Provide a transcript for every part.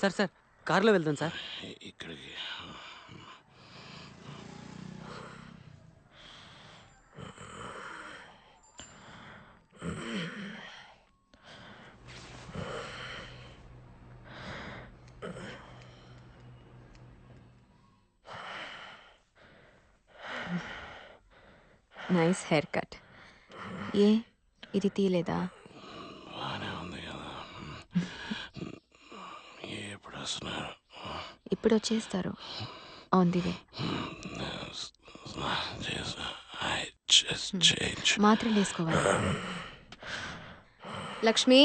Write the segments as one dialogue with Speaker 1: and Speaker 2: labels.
Speaker 1: Sir sir కార్లో వెళ్దాం sir.
Speaker 2: ఇక్కడికి
Speaker 3: నైస్ హెయిర్ కట్. ఏ ఇది తీయలేదా?
Speaker 2: బాగానే ఉంది కదా. ఎప్పుడు వస్తున్నారు?
Speaker 3: ఇప్పుడు వచ్చేస్తారు. On the way. మాత్రలు వేసుకోవాలి. లక్ష్మి,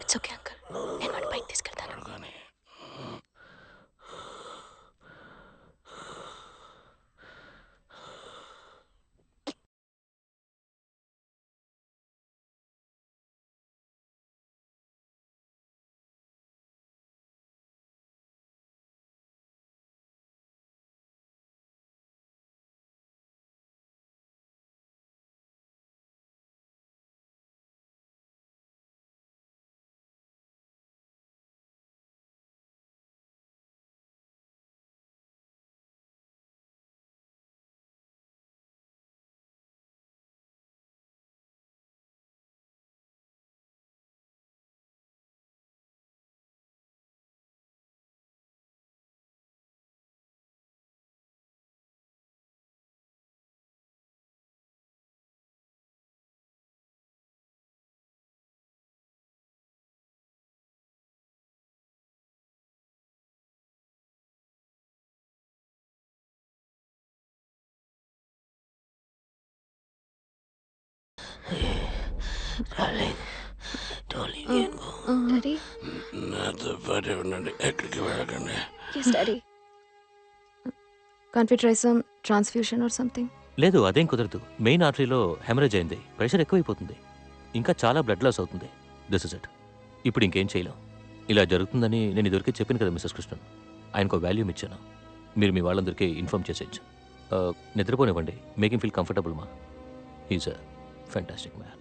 Speaker 3: ఇట్స్ ఓకే అంకుల్, నేను వాడి బైక్ తీసుకెళ్తాను. డాడీ,
Speaker 2: నాతో పాటే ఉండండి, ఎక్కడికి వెళ్ళకండి.
Speaker 3: Yes daddy. Can't we try some transfusion or something?
Speaker 4: లేదు, అదేం కుదరదు. మెయిన్ ఆర్టరీలో హెమరేజ్ అయింది, ప్రెషర్ ఎక్కువైపోతుంది, ఇంకా చాలా బ్లడ్ లాస్ అవుతుంది. This is it. ఇప్పుడు ఇంకేం చేయలేం. ఇలా జరుగుతుందని నేను ఇదివరకే చెప్పాను కదా మిస్సెస్ కృష్ణన్. ఆయనకు వాల్యూమ్ ఇచ్చాను. మీరు మీ వాళ్ళందరికీ ఇన్ఫార్మ్ చేసేయచ్చు. నిద్రపోనివ్వండి, మేక్ హిమ్ ఫీల్ కంఫర్టబుల్ మా. He's a fantastic man.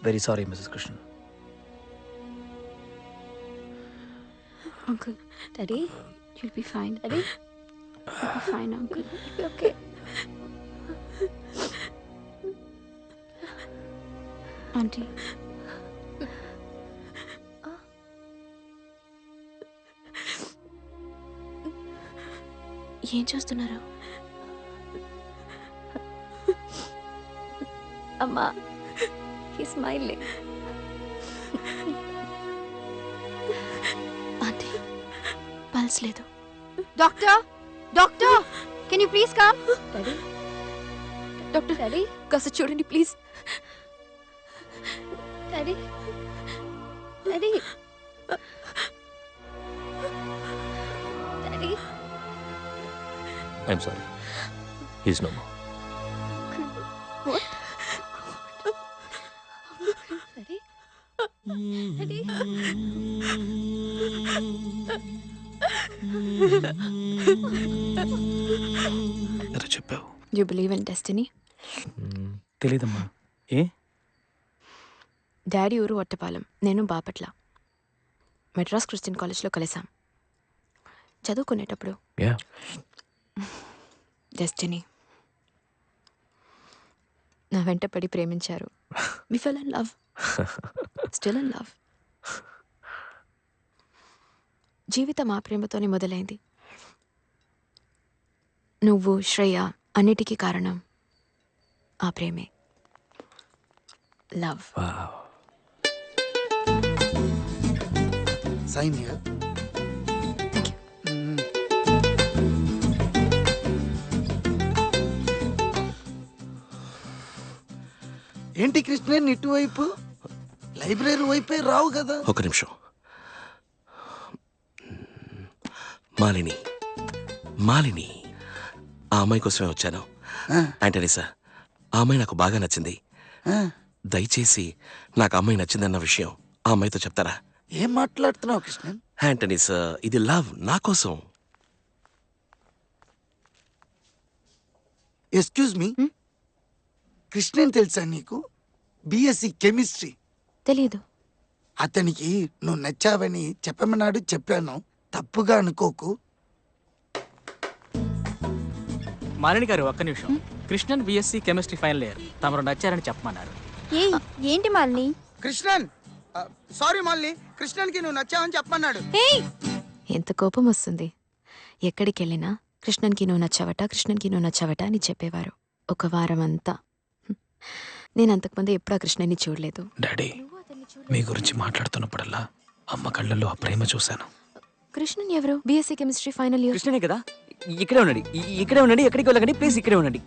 Speaker 1: Very sorry Mrs Krishna.
Speaker 3: Uncle, Daddy, you'll be fine. Daddy, you'll be fine, Uncle. You'll be okay. Auntie. ఏం చూస్తున్నారు? అమ్మా, he's smiling. ఆంటీ, పల్స్ లేదు. Doctor, doctor, can you please come? Daddy, doctor, daddy కాస్త చూడండి please. Daddy, daddy, daddy.
Speaker 4: I'm sorry, he's no more.
Speaker 3: What? Daddy? Daddy?
Speaker 1: ఎలా చెప్పావు?
Speaker 3: You believe in destiny?
Speaker 1: తెలీదమ్మా. ఏ?
Speaker 3: డాడీ ఊరు ఒట్టపాలెం, నేను బాపట్ల. మెడ్రాస్ క్రిస్టియన్ కాలేజ్లో కలిసాం. చదువుకునేటప్పుడు
Speaker 1: యా.
Speaker 3: డెస్టినీ నా వెంట పడి ప్రేమించారు. We fell in love. Still in love. జీవితం ఆ ప్రేమతోనే మొదలైంది. నువ్వు, శ్రేయ అన్నిటికీ కారణం ఆ ప్రేమే. Love.
Speaker 1: Wow.
Speaker 5: Sign here.
Speaker 3: Thank you.
Speaker 5: ఏంటి కృష్ణ ఇటువైపు? లైబ్రరీ వైపే రావు కదా?
Speaker 2: ఒక నిమిషం. మాలిని, మాలిని, ఆ అమ్మాయి కోసమే వచ్చాను. ఆంటనీ సార్, ఆ అమ్మాయి నాకు బాగా నచ్చింది. దయచేసి నాకు అమ్మాయి నచ్చిందన్న విషయం ఆ అమ్మాయితో చెప్తారా?
Speaker 5: ఏం మాట్లాడుతున్నావు కృష్ణ?
Speaker 2: ఆంటనీ సార్, ఇది లవ్, నా కోసం.
Speaker 5: ఎక్స్క్యూజ్ మీ, కృష్ణన్ తెలుసా నీకు? BSc chemistry.
Speaker 3: తెలీదు.
Speaker 5: అతనికి నువ్వు నచ్చావని చెప్పమన్నాడు, చెప్పాను. తప్పుగా అనుకోకు.
Speaker 6: మాలిని గారు ఒక్క నిమిషం. Krishnan BSc chemistry final year, తమరు నచ్చారని చెప్పమన్నారు.
Speaker 3: ఏయ్ ఏంటి మాలిని?
Speaker 5: కృష్ణన్ సారీ మాలిని, కృష్ణన్కి నువ్వు నచ్చావని చెప్పమన్నాడు.
Speaker 3: ఏయ్
Speaker 7: ఎంత కోపం వస్తుంది. ఎక్కడికి వెళ్ళినా కృష్ణన్కి నువ్వు నచ్చావట, కృష్ణన్కి నువ్వు నచ్చావట అని చెప్పేవారు ఒక వారం అంతా. నేను అంతకుముందు ఎప్పుడు ఆ కృష్ణని చూడలేదు.
Speaker 1: డాడీ, మీ గురించి మాట్లాడుతున్నప్పుడల్లా అమ్మ కళ్ళల్లో ఆ ప్రేమ చూశాను.
Speaker 7: కృష్ణన్ ఎవరు? BSc chemistry final year.
Speaker 1: కృష్ణనే కదా? ఇక్కడే ఉండండి, ఇక్కడే ఉండండి, ఎక్కడికి వెళ్ళకండి ప్లీజ్, ఇక్కడే ఉండండి.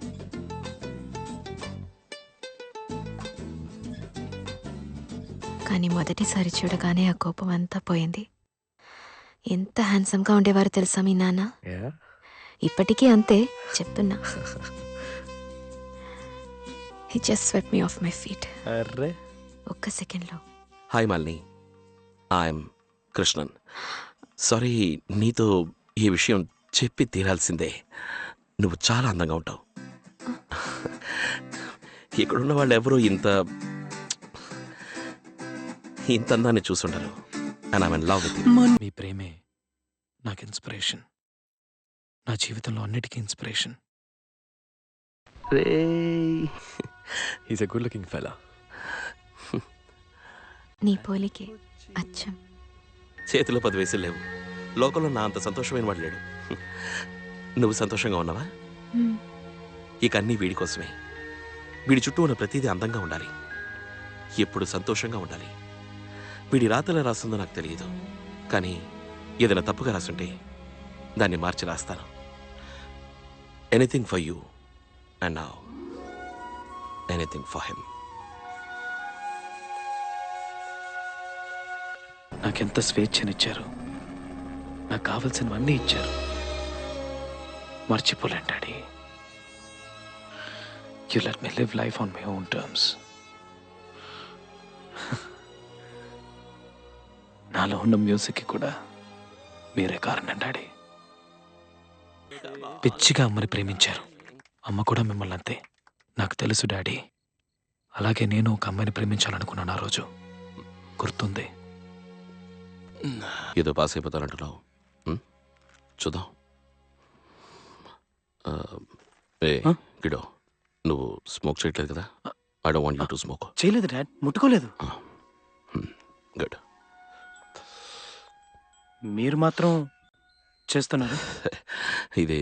Speaker 7: కానీ మొదటిసారి చూడగానే ఆ కోపం అంతా పోయింది. ఎంత హ్యాండ్సమ్గా ఉండేవారు తెలుసా మీ నాన్న? ఇప్పటికీ అంతే, చెప్తున్నా. He just swept me off my feet.
Speaker 1: Array,
Speaker 7: ఒక్క సెకండ్లో.
Speaker 2: Hi Malini, I'm Krishnan. Sorry, నీతో ఈ విషయం చెప్పి తీరాల్సిందే. నువ్వు చాలా అందంగా ఉంటావు. ఇక్కడున్న వాళ్ళు ఎవరూ ఇంత అందాన్ని చూసుండరు. And I'm in love with you.
Speaker 1: మీ ప్రేమే నాకు ఇన్స్పిరేషన్, నా జీవితంలో అన్నిటికీ inspiration.
Speaker 8: He's a good looking fella.
Speaker 7: నీ పోలికే అచ్చం.
Speaker 2: చేతిలో 10 వయసులు లేవు. లోకంలో నా అంత సంతోషమైన వాడు లేడు. నువ్వు సంతోషంగా ఉన్నావా?
Speaker 7: హ్మ్.
Speaker 2: ఇక అన్నీ వీడి కోసమే. వీడి చుట్టూ ఉన్న ప్రతిదీ అందంగా ఉండాలి, ఎప్పుడు సంతోషంగా ఉండాలి. వీడి రాతలో రాస్తుందో నాకు తెలియదు, కానీ ఏదైనా తప్పుగా రాస్తుంటే దాన్ని మార్చి రాస్తాను. Anything for you and now anything for him.
Speaker 1: నాకెంత స్వేచ్ఛనిచ్చారు, నాకు కావలసినవన్నీ ఇచ్చారు. మర్చిపోలేను daddy. You let me live life on my own terms. నాలో ఉన్న మ్యూజిక్కి కూడా మీరే కారణం డాడీ. పిచ్చిగా అమ్మని ప్రేమించారు, అమ్మ కూడా మిమ్మల్ని అంతే. నాకు తెలుసు డాడీ. అలాగే నేను ఒక అమ్మాయిని ప్రేమించాలనుకున్నాను ఆ రోజు, గుర్తుంది.
Speaker 2: ఏదో పాస్ అయిపోతానంటున్నావు. చూద్దాం. ఏ గిడో, నువ్వు స్మోక్ చేయట్లేదు కదా? I don't want you to smoke.
Speaker 1: చేయలేదు డాడ్, ముట్టుకోలేదు.
Speaker 2: గుడ్.
Speaker 1: మీరు మాత్రం చేస్తున్నారు.
Speaker 2: ఇది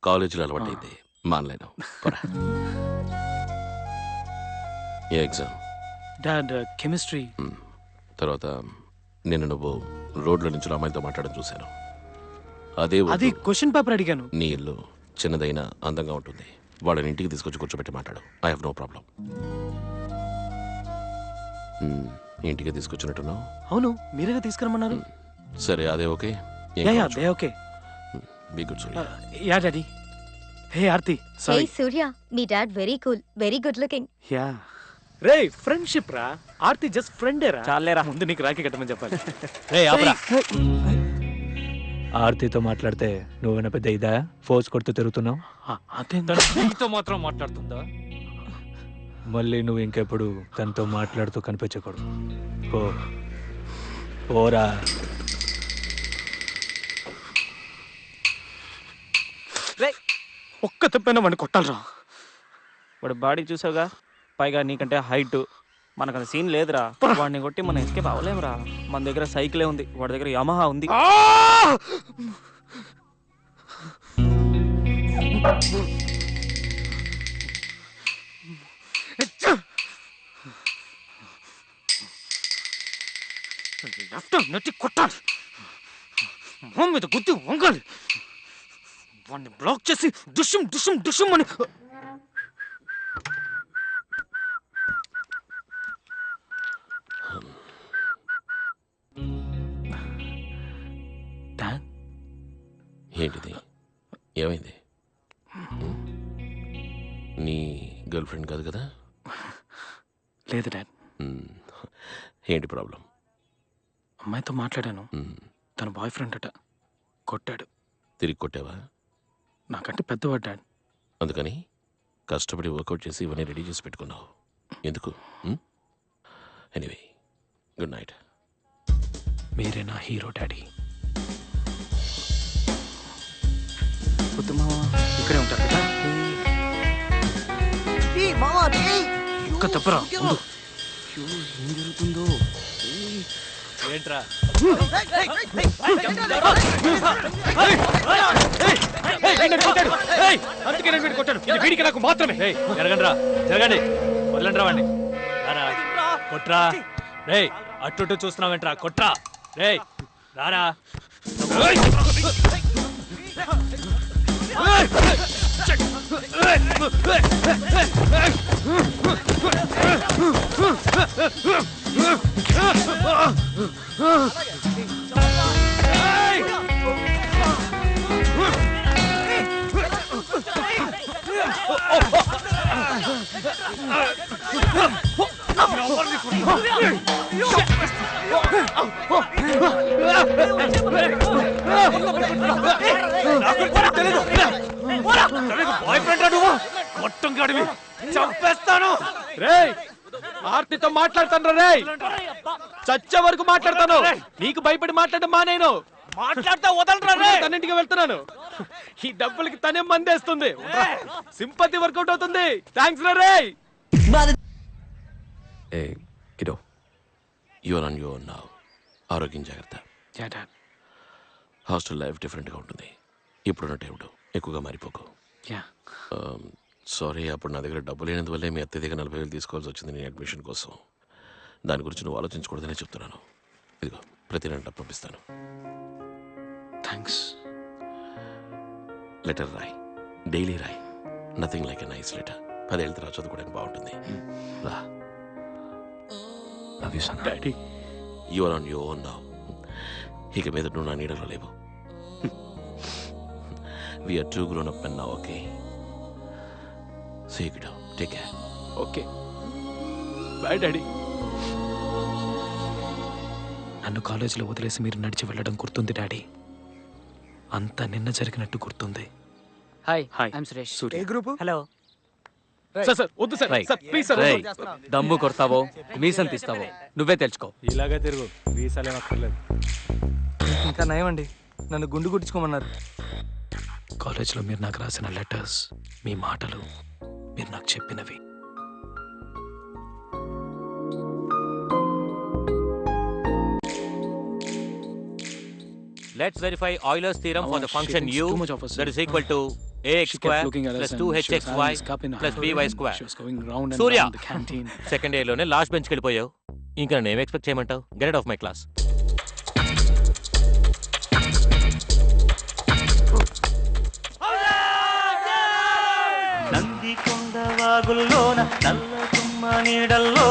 Speaker 2: కాలేజీలో అలవాటైంది, మానలేను. పోరా. ఏ ఎగ్జామ్?
Speaker 1: Dad chemistry.
Speaker 2: తర్వాత నేను నువ్వు రోడ్ల నుంచి అమ్మాయితో మాట్లాడడం చూశాను. అదే
Speaker 1: అది
Speaker 2: వద్దు.
Speaker 1: క్వశ్చన్ పేపర్ అడిగాను.
Speaker 2: నీ ఇల్లు చిన్నదైనా అందంగా ఉంటుంది. వాళ్ళని ఇంటికి తీసుకొచ్చి కూర్చోబెట్టి మాట్లాడు. I have no problem. ఇంటికి తీసుకొచ్చినట్టున్నావు.
Speaker 1: అవును, మీరేగా తీసుకురమ్మన్నారు.
Speaker 2: సరే, అదే okay.
Speaker 1: Yeah they okay.
Speaker 2: Be good Surya.
Speaker 1: Yeah daddy. Hey Aarti,
Speaker 3: hey
Speaker 1: sorry.
Speaker 3: Surya, మీ dad very cool, very good looking.
Speaker 1: Yeah రే, ఫ్రెండ్షిప్ రా. ఆర్తి జస్ట్ ఫ్రెండే రా. చాలేరా, ముందు నీకు రాఖీ కట్టమని చెప్పాలి.
Speaker 6: రే ఆపరా. ఆర్తితో మాట్లాడితే నువ్వేనా పెద్ద ఇదా ఫోర్స్ కొడుతూ తిరుగుతున్నావు?
Speaker 1: అదే
Speaker 6: తనతో మాత్రం మాట్లాడుతుందా? మళ్ళీ నువ్వు ఇంకెప్పుడు తనతో మాట్లాడుతూ కనిపించకూడదు. పోరా.
Speaker 1: ఒక్క తప్పైనా వాడిని కొట్టాలరా.
Speaker 9: వాడు బాడీ చూసావుగా, పైగా నీకంటే హైట్. మనకంత సీన్ లేదురా. వాడిని కొట్టి మనం ఎస్కేప్ అవ్వలేమురా. మన దగ్గర సైకిలే ఉంది, వాడి దగ్గర యమహా ఉంది.
Speaker 1: నెట్టి కొట్టాలి, మొహం మీద గుద్ది వంగాలి, వాడిని బ్లాక్ చేసి డుషుం డుషుం డుషుం అని.
Speaker 2: ఏంటిది? ఏమైంది? నీ గర్ల్ ఫ్రెండ్ కాదు కదా?
Speaker 1: లేదు డాడ్.
Speaker 2: ఏంటి ప్రాబ్లం?
Speaker 1: అమ్మాయితో మాట్లాడాను, తన బాయ్ ఫ్రెండ్ అట, కొట్టాడు.
Speaker 2: తిరిగి కొట్టావా?
Speaker 1: నాకంటే పెద్దవాడు డాడ్.
Speaker 2: అందుకని కష్టపడి వర్కౌట్ చేసి ఇవన్నీ రెడీ చేసి పెట్టుకున్నావు ఎందుకు? Anyway, good night.
Speaker 1: మీరే నా హీరో డాడీ.
Speaker 9: ఇక్కడే ఉంటారు కదా.
Speaker 1: ఇంకా తప్పరా ఉండు.
Speaker 9: ఏం జరుగుతుందో
Speaker 6: ఏంట్రా
Speaker 1: అందుకే నేను వీడిని కొట్టాను. ఇది వీడికి నాకు మాత్రమే.
Speaker 6: జరగండి రా, జరగండి, వదలండి రా వాడిని. రారా కొట్రా. రే అట్టు చూస్తున్నావేంట్రా, కొట్రా. రే రారా.
Speaker 1: బాయ్ ఫ్రెండ్ నువ్వు కొట్టం గడివి చంపేస్తాను. రేయ్ ఆర్తితో మాట్లాడతాను రేయ్, చచ్చే వరకు మాట్లాడతాను. నీకు భయపడి మాట్లాడడం మానేను. మాట్లాడతా వదలరా రే. తన్నింటికి వెళ్తున్నాను. ఈ డబ్బులకి తనే మందేస్తుంది. సింపతి వర్కౌట్ అవుతుంది. థ్యాంక్స్ రా రేయ్.
Speaker 8: Hey, kiddo.
Speaker 2: Your on your now. ఆరోగ్యం జాగ్రత్త. హాస్టల్ లైఫ్ డిఫరెంట్గా ఉంటుంది. ఇప్పుడున్న టైంలో ఎక్కువగా మారిపోకు. సారీ, అప్పుడు నా దగ్గర డబ్బు లేనందువల్లే మీ అత్త దగ్గర 40,000 తీసుకోవాల్సి వచ్చింది నీ అడ్మిషన్ కోసం. దాని గురించి నువ్వు ఆలోచించకూడదనే చెప్తున్నాను. ఇదిగో ప్రతి నెల డబ్బు పంపిస్తాను.
Speaker 1: థ్యాంక్స్.
Speaker 2: లెటర్ రాయ్, డైలీ రాయ్. Nothing like a nice letter. 10 ఏళ్ళ తర్వాత చదువుకోవడానికి బాగుంటుంది. రా.
Speaker 1: Love you son daddy.
Speaker 2: Your on your own now. ఇక మీద నువ్వు నా నీడలో లేవు. We're too grown up and now. Okay, see you. Take care.
Speaker 1: Okay bye daddy. నన్ను కాలేజీలో వదిలేసి మీరు నడిచి వెళ్ళడం గుర్తుంది డాడీ. అంతా నిన్న జరిగినట్టు గుర్తుంది.
Speaker 9: Hi
Speaker 1: hi
Speaker 9: I'm Suresh.
Speaker 1: Surya.
Speaker 9: Hello.
Speaker 1: Sir sir వద్దు సార్. Sir please sir.
Speaker 10: దమ్ము కొడతావో మీసం తీస్తావో నువ్వే తెలుసుకో.
Speaker 6: ఇలాగే తిరుగు, వీసాలేం అక్కర్లేదు.
Speaker 9: ఇంకా నయమండి, నన్ను గుండు గుట్టించుకోమన్నారు.
Speaker 1: కాలేజీలో మీరు నాకు రాసిన లెటర్స్, మీ మాటలు, మీరు నాకు చెప్పినవి
Speaker 4: Let's verify Euler's theorem for the function u that is equal to ax
Speaker 1: She kept
Speaker 4: square
Speaker 1: looking at
Speaker 4: plus
Speaker 1: us and she was having
Speaker 4: 2hxy
Speaker 1: this cup in her
Speaker 4: plus
Speaker 1: hand.
Speaker 4: by square.
Speaker 1: She was going round and
Speaker 4: Surya.
Speaker 1: round the canteen.
Speaker 4: Second ఇయర్లోనే last బెంచ్కి వెళ్ళిపోయావు. ఇంకా నన్ను ఏం expect చేయమంటావు? Get out of my class.
Speaker 11: Nandikonda వాగుల్లోన నల్ల తుమ్మ నీడల్లో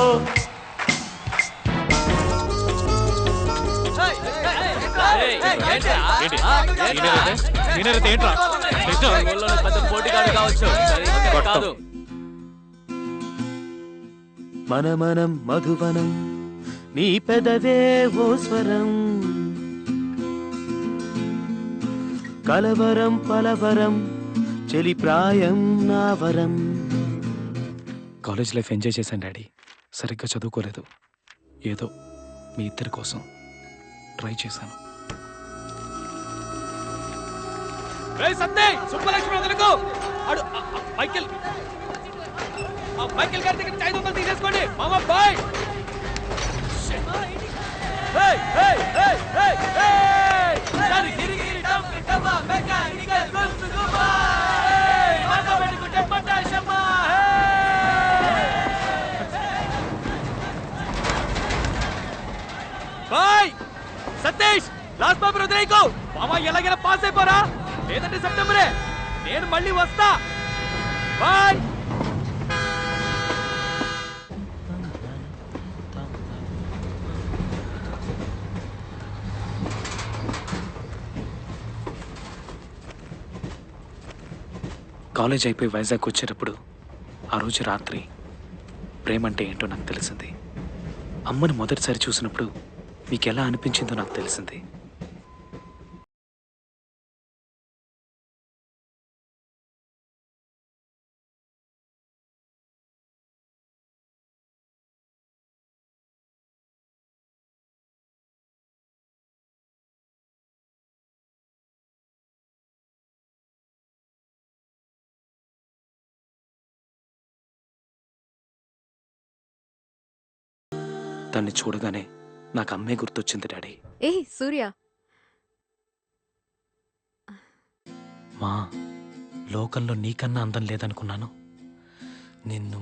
Speaker 11: మనమనం మధువనం నీ పెదవే ఓ స్వరం కలవరం పలవరం చెలి ప్రాయం నా వరం.
Speaker 1: కాలేజ్ లైఫ్ ఎంజాయ్ చేశాను డాడీ. సరిగ్గా చదువుకోలేదు. ఏదో మీ ఇద్దరి కోసం ట్రై చేశాను. సుబ్బలక్ష్మి వదలకు. మైకేల్ గారి దగ్గర 500 తీసేసుకోండి. మామ bye. Bye Satish, last paper వదిలేయకు. మామ ఎలాగైనా పాస్ అయిపోరా, లేదంటే సెప్టెంబరే. నేను మళ్ళీ వస్తా. బాయ్. కాలేజ్ అయిపోయి వైజాగ్ వచ్చేటప్పుడు ఆ రోజు రాత్రి ప్రేమ అంటే ఏంటో నాకు తెలిసింది. అమ్మను మొదటిసారి చూసినప్పుడు మీకు ఎలా అనిపించిందో నాకు తెలిసింది.
Speaker 9: దాన్ని చూడగానే నాకు అమ్మే గుర్తొచ్చింది డాడీ.
Speaker 7: ఏ సూర్య,
Speaker 6: మా లోకంలో నీకన్నా అందం లేదనుకున్నాను. నిన్ను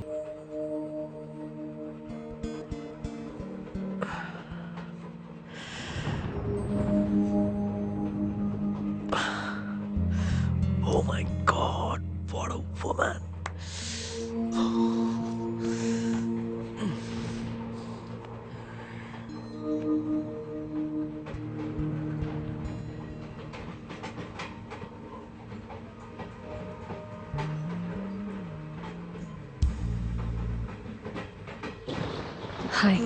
Speaker 2: Oh my God, what a woman.
Speaker 7: Hi.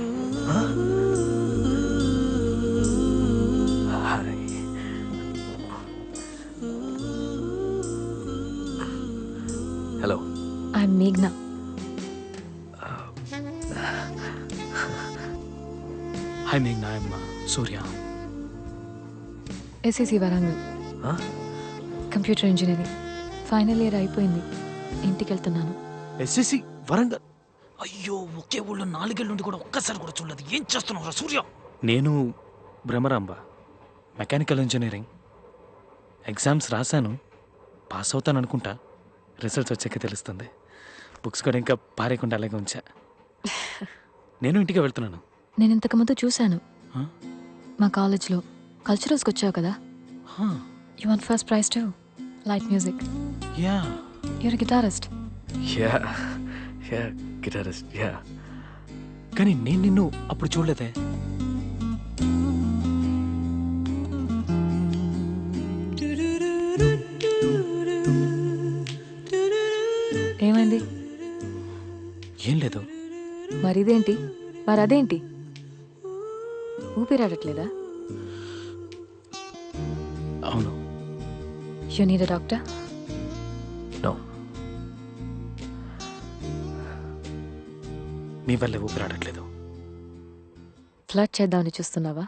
Speaker 8: Hello.
Speaker 7: I'm మేఘ్నా.
Speaker 6: హాయ్ మేఘ్నా, I'm Surya.
Speaker 7: SSC Warangal, computer engineering final year అయిపోయింది. ఇంటికి వెళ్తున్నాను.
Speaker 6: ఎస్ఎస్సి వరంగల్. అయ్యో, ఒకే ఊళ్ళో 4 ఏళ్ళ నుండి కూడా ఒక్కసారి కూడా చూడలేదు. ఏం చేస్తున్నావు సూర్య? నేను భ్రమరాంబ, మెకానికల్ ఇంజనీరింగ్. ఎగ్జామ్స్ రాశాను, పాస్ అవుతాను అనుకుంటా. రిజల్ట్స్ వచ్చాక తెలుస్తుంది. బుక్స్ కూడా ఇంకా పారేయకుండా అలాగే ఉంచా. నేను ఇంటికి వెళ్తున్నాను.
Speaker 7: నేను ఇంతకుముందు చూశాను మా కాలేజ్లో. కల్చరల్స్కి వచ్చావు కదా. You want first prize to light music.
Speaker 6: Yeah,
Speaker 7: you're guitarist.
Speaker 8: Yeah, guitarist, yeah.
Speaker 6: కానీ నేను నిన్ను అప్పుడు చూడలేదే.
Speaker 7: ఏమైంది?
Speaker 6: ఏం లేదు.
Speaker 7: మరిదేంటి? మరదేంటి? ఊపిరాడట్లేదా?
Speaker 6: అవును.
Speaker 7: You need a doctor?
Speaker 8: No.
Speaker 6: మీ వల్లే ఊపిరాడట్లేదు.
Speaker 7: ఫ్లడ్ చేద్దామని చూస్తున్నావా?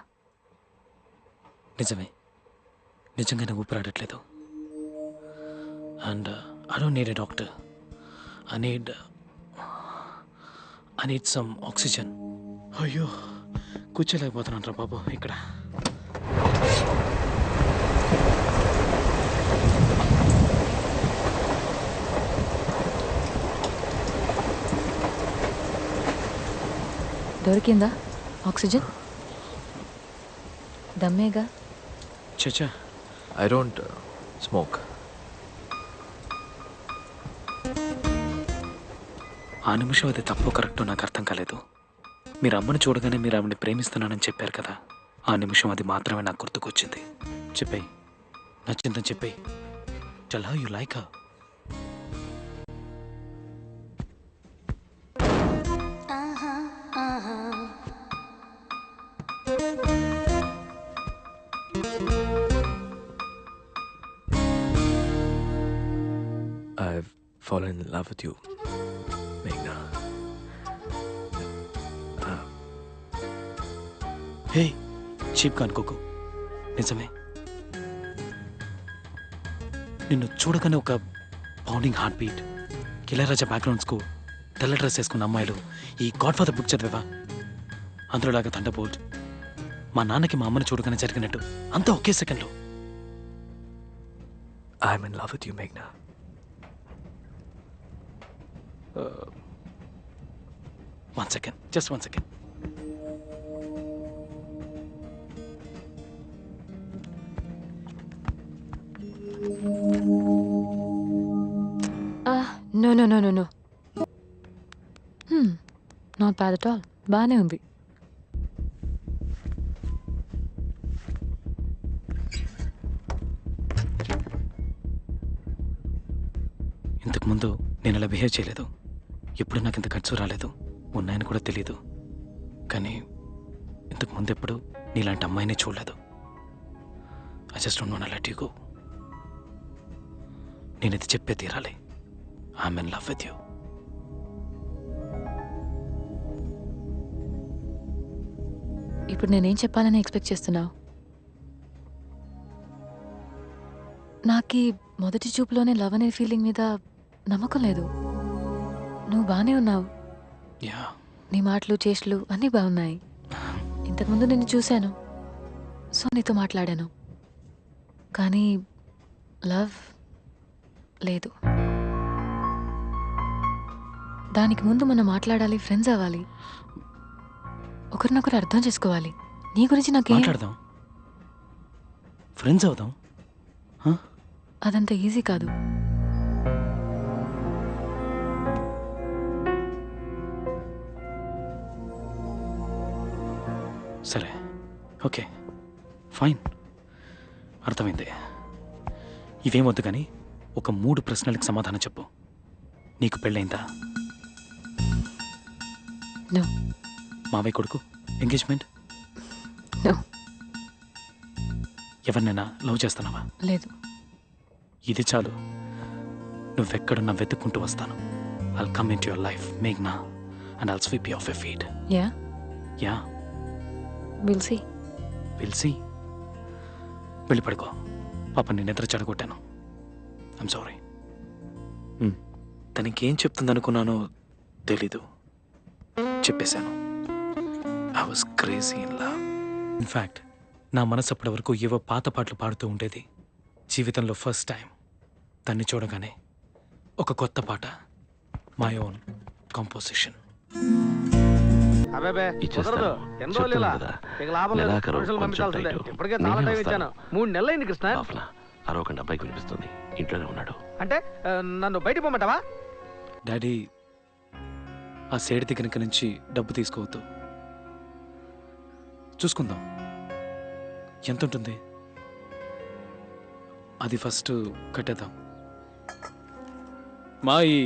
Speaker 6: నిజమే, నిజంగానే ఊపిరాడట్లేదు. And I don't need a doctor. I need some oxygen. అయ్యో, కూర్చోలేకపోతున్నాను రా బాబు ఇక్కడ.
Speaker 7: దొరికిందా ఆక్సిజన్? దమ్మేగా.
Speaker 6: చచ్చా,
Speaker 8: I don't smoke.
Speaker 6: ఆ నిమిషం అది తప్పు కరెక్టో నాకు అర్థం కాలేదు. మీరు అమ్మని చూడగానే మీరు ఆవిడని ప్రేమిస్తున్నానని చెప్పారు కదా. ఆ నిమిషం అది మాత్రమే నాకు గుర్తుకొచ్చింది. చెప్పేయి, నచ్చిందని చెప్పేయి. Tell her you like her.
Speaker 8: I've fallen in love with you, Meghna.
Speaker 6: Hey, చీప్గా అనుకోకు, నిజమే. నిన్ను చూడగానే ఒక pounding heart beat. Ilaiyaraaja background score, తెల్ల డ్రెస్ వేసుకున్న అమ్మాయిలు. ఈ గాడ్ ఫాదర్ బుక్ చదివావా? అందులోలాగా థండర్బోల్ట్. మా నాన్నకి మా అమ్మని చూడగానే జరిగినట్టు అంతా ఒకే సెకండ్లో.
Speaker 8: I'm in love with you, Meghna.
Speaker 6: One second, just 1 second.
Speaker 7: No. Not bad at all. బాగానే ఉంది.
Speaker 6: ఇంతకుముందు నేను ఇలా బిహేవ్ చేయలేదు. ఎప్పుడు నాకు ఇంత ఖర్చు రాలేదు. ఉన్నాయని కూడా తెలియదు. కానీ ఇంతకుముందు ఎప్పుడు నీలాంటి అమ్మాయినే చూడలేదు. I just don't want to let you go. నేను ఇది చెప్పే తీరాలి. I'm in love with you.
Speaker 7: ఇప్పుడు నేనేం చెప్పాలని ఎక్స్పెక్ట్ చేస్తున్నావు? నాకు మొదటి చూపులోనే లవ్ అనే ఫీలింగ్ మీద నమ్మకం లేదు. నువ్వు బానే ఉన్నావు.
Speaker 6: యా,
Speaker 12: నీ మాటలు చేష్టలు అన్నీ బాగున్నాయి. ఇంతకుముందు నిన్ను చూశాను, సో నీతో మాట్లాడాను. కానీ లవ్ లేదు. దానికి ముందు మనం మాట్లాడాలి, ఫ్రెండ్స్ అవ్వాలి, ఒకరినొకరు అర్థం చేసుకోవాలి. నీ గురించి నాకేం
Speaker 6: మాట్లాడదాం, ఫ్రెండ్స్ అవుదాం.
Speaker 12: అదంత ఈజీ కాదు.
Speaker 6: సరే, ఓకే, ఫైన్, అర్థమైంది. ఇవేమొద్దు కానీ ఒక 3 ప్రశ్నలకు సమాధానం చెప్పు. నీకు పెళ్ళైందా?
Speaker 12: నో.
Speaker 6: మావయ్య కొడుకు ఎంగేజ్మెంట్?
Speaker 12: నో.
Speaker 6: ఎవరినైనా లవ్ చేస్తున్నావా?
Speaker 12: లేదు.
Speaker 6: ఇది చాలు, నువ్వెక్కడున్నా వెతుక్కుంటూ వస్తాను. I'll come into your life, Meghna, and I'll sweep you off your feet.
Speaker 12: Yeah?
Speaker 6: Yeah.
Speaker 12: We'll see.
Speaker 6: We'll see. వెళ్ళి పడుకో. పాప నేను నిద్ర చెడగొట్టాను. I'm sorry. తనకేం చెప్తుందనుకున్నానో తెలీదు, చెప్పేశాను. I was crazy in love. In fact నా మనసు అప్పటి వరకు ఏవో పాత పాటలు పాడుతూ ఉండేది. జీవితంలో ఫస్ట్ టైం తన్ని చూడగానే ఒక కొత్త పాట, మై ఓన్ కంపోజిషన్.
Speaker 2: అరవకండి, అబ్బాయికి వినిపిస్తుంది, ఇంట్లోనే ఉన్నాడు.
Speaker 1: అంటే నన్ను బయట పోమంటావా?
Speaker 6: డాడీ, ఆ సేడి దగ్గర నుంచి డబ్బు తీసుకోవద్దు, చూసుకుందాం. ఎంత ఉంటుంది అది ఫస్ట్ కట్టేద్దాం. మా ఈ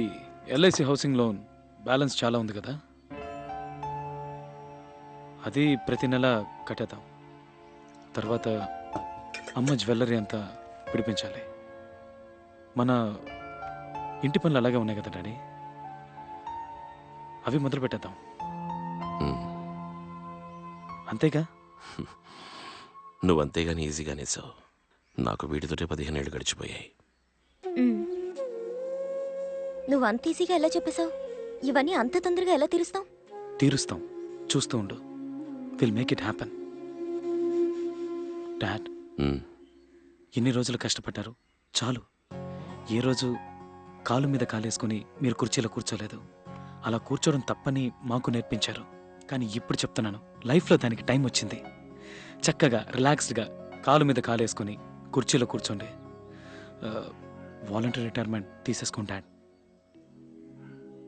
Speaker 6: ఎల్ఐసి హౌసింగ్ లోన్ బ్యాలెన్స్ చాలా ఉంది కదా, అది ప్రతి నెల కట్టేద్దాం. తర్వాత అమ్మ జ్యువెలరీ అంతా విడిపించాలి. మన ఇంటి పనులు అలాగే ఉన్నాయి కదా డాడీ, అవి మొదలు పెట్టేద్దాం. అంతేగా?
Speaker 2: నువ్వంతేగాని ఈజీగానే సో నాకు వీటితోటే 15 ఏళ్ళు గడిచిపోయాయి.
Speaker 3: నువ్వు అంత ఈజీగా ఎలా చెప్పేశావు? ఇవన్నీ అంత తొందరగా ఎలా తీరుస్తావు?
Speaker 6: తీరుస్తాం, చూస్తూ ఉండు. Will make it happen. Dad, ఎన్ని రోజులు కష్టపడ్డారు, చాలు. ఏ రోజు కాలు మీద కాలేసుకుని మీరు కుర్చీలో కూర్చోలేదు. అలా కూర్చోవడం తప్పని మాకు నేర్పించారు. కానీ ఇప్పుడు చెప్తున్నాను, లైఫ్లో దానికి టైం వచ్చింది. చక్కగా రిలాక్స్డ్గా కాలు మీద కాలేసుకుని కుర్చీలో కూర్చోండి. వాలంటరీ రిటైర్మెంట్ తీసేసుకోండి డాడ్.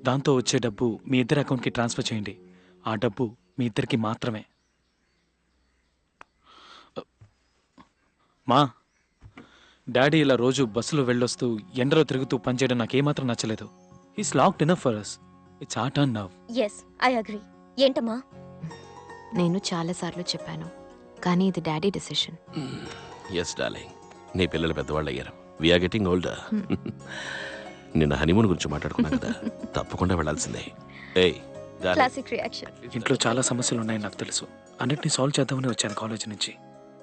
Speaker 6: దాంతో వచ్చే డబ్బు మీ ఇద్దరి అకౌంట్కి ట్రాన్స్ఫర్ చేయండి. ఆ డబ్బు మీ ఇద్దరికి మాత్రమే. మా డాడీ ఇలా రోజు బస్సులో వెళ్ళొస్తూ ఎండలో తిరుగుతూ పనిచేయడం నాకేమాత్రం నచ్చలేదు. Is locked enough for us. It's our turn now.
Speaker 3: yes I agree. ఏంటమ్మా?
Speaker 7: నేను చాలాసార్లు చెప్పాను, కానీ ఇది డాడీ డెసిషన్.
Speaker 2: ఎస్ డార్లింగ్, నీ పిల్లలు పెద్దవాళ్ళు అయ్యారు. We're getting older. నిన్న హనీమూన్ గురించి మాట్లాడుకున్నాం కదా, తప్పకుండా వెళ్ళాల్సిందే. ఏయ్
Speaker 3: క్లాసిక్ రియాక్షన్.
Speaker 6: ఇంట్లో చాలా సమస్యలు ఉన్నాయని నాకు తెలుసు. అన్నిటినీ సాల్వ్ చేద్దామని వచ్చాను కాలేజీ నుంచి.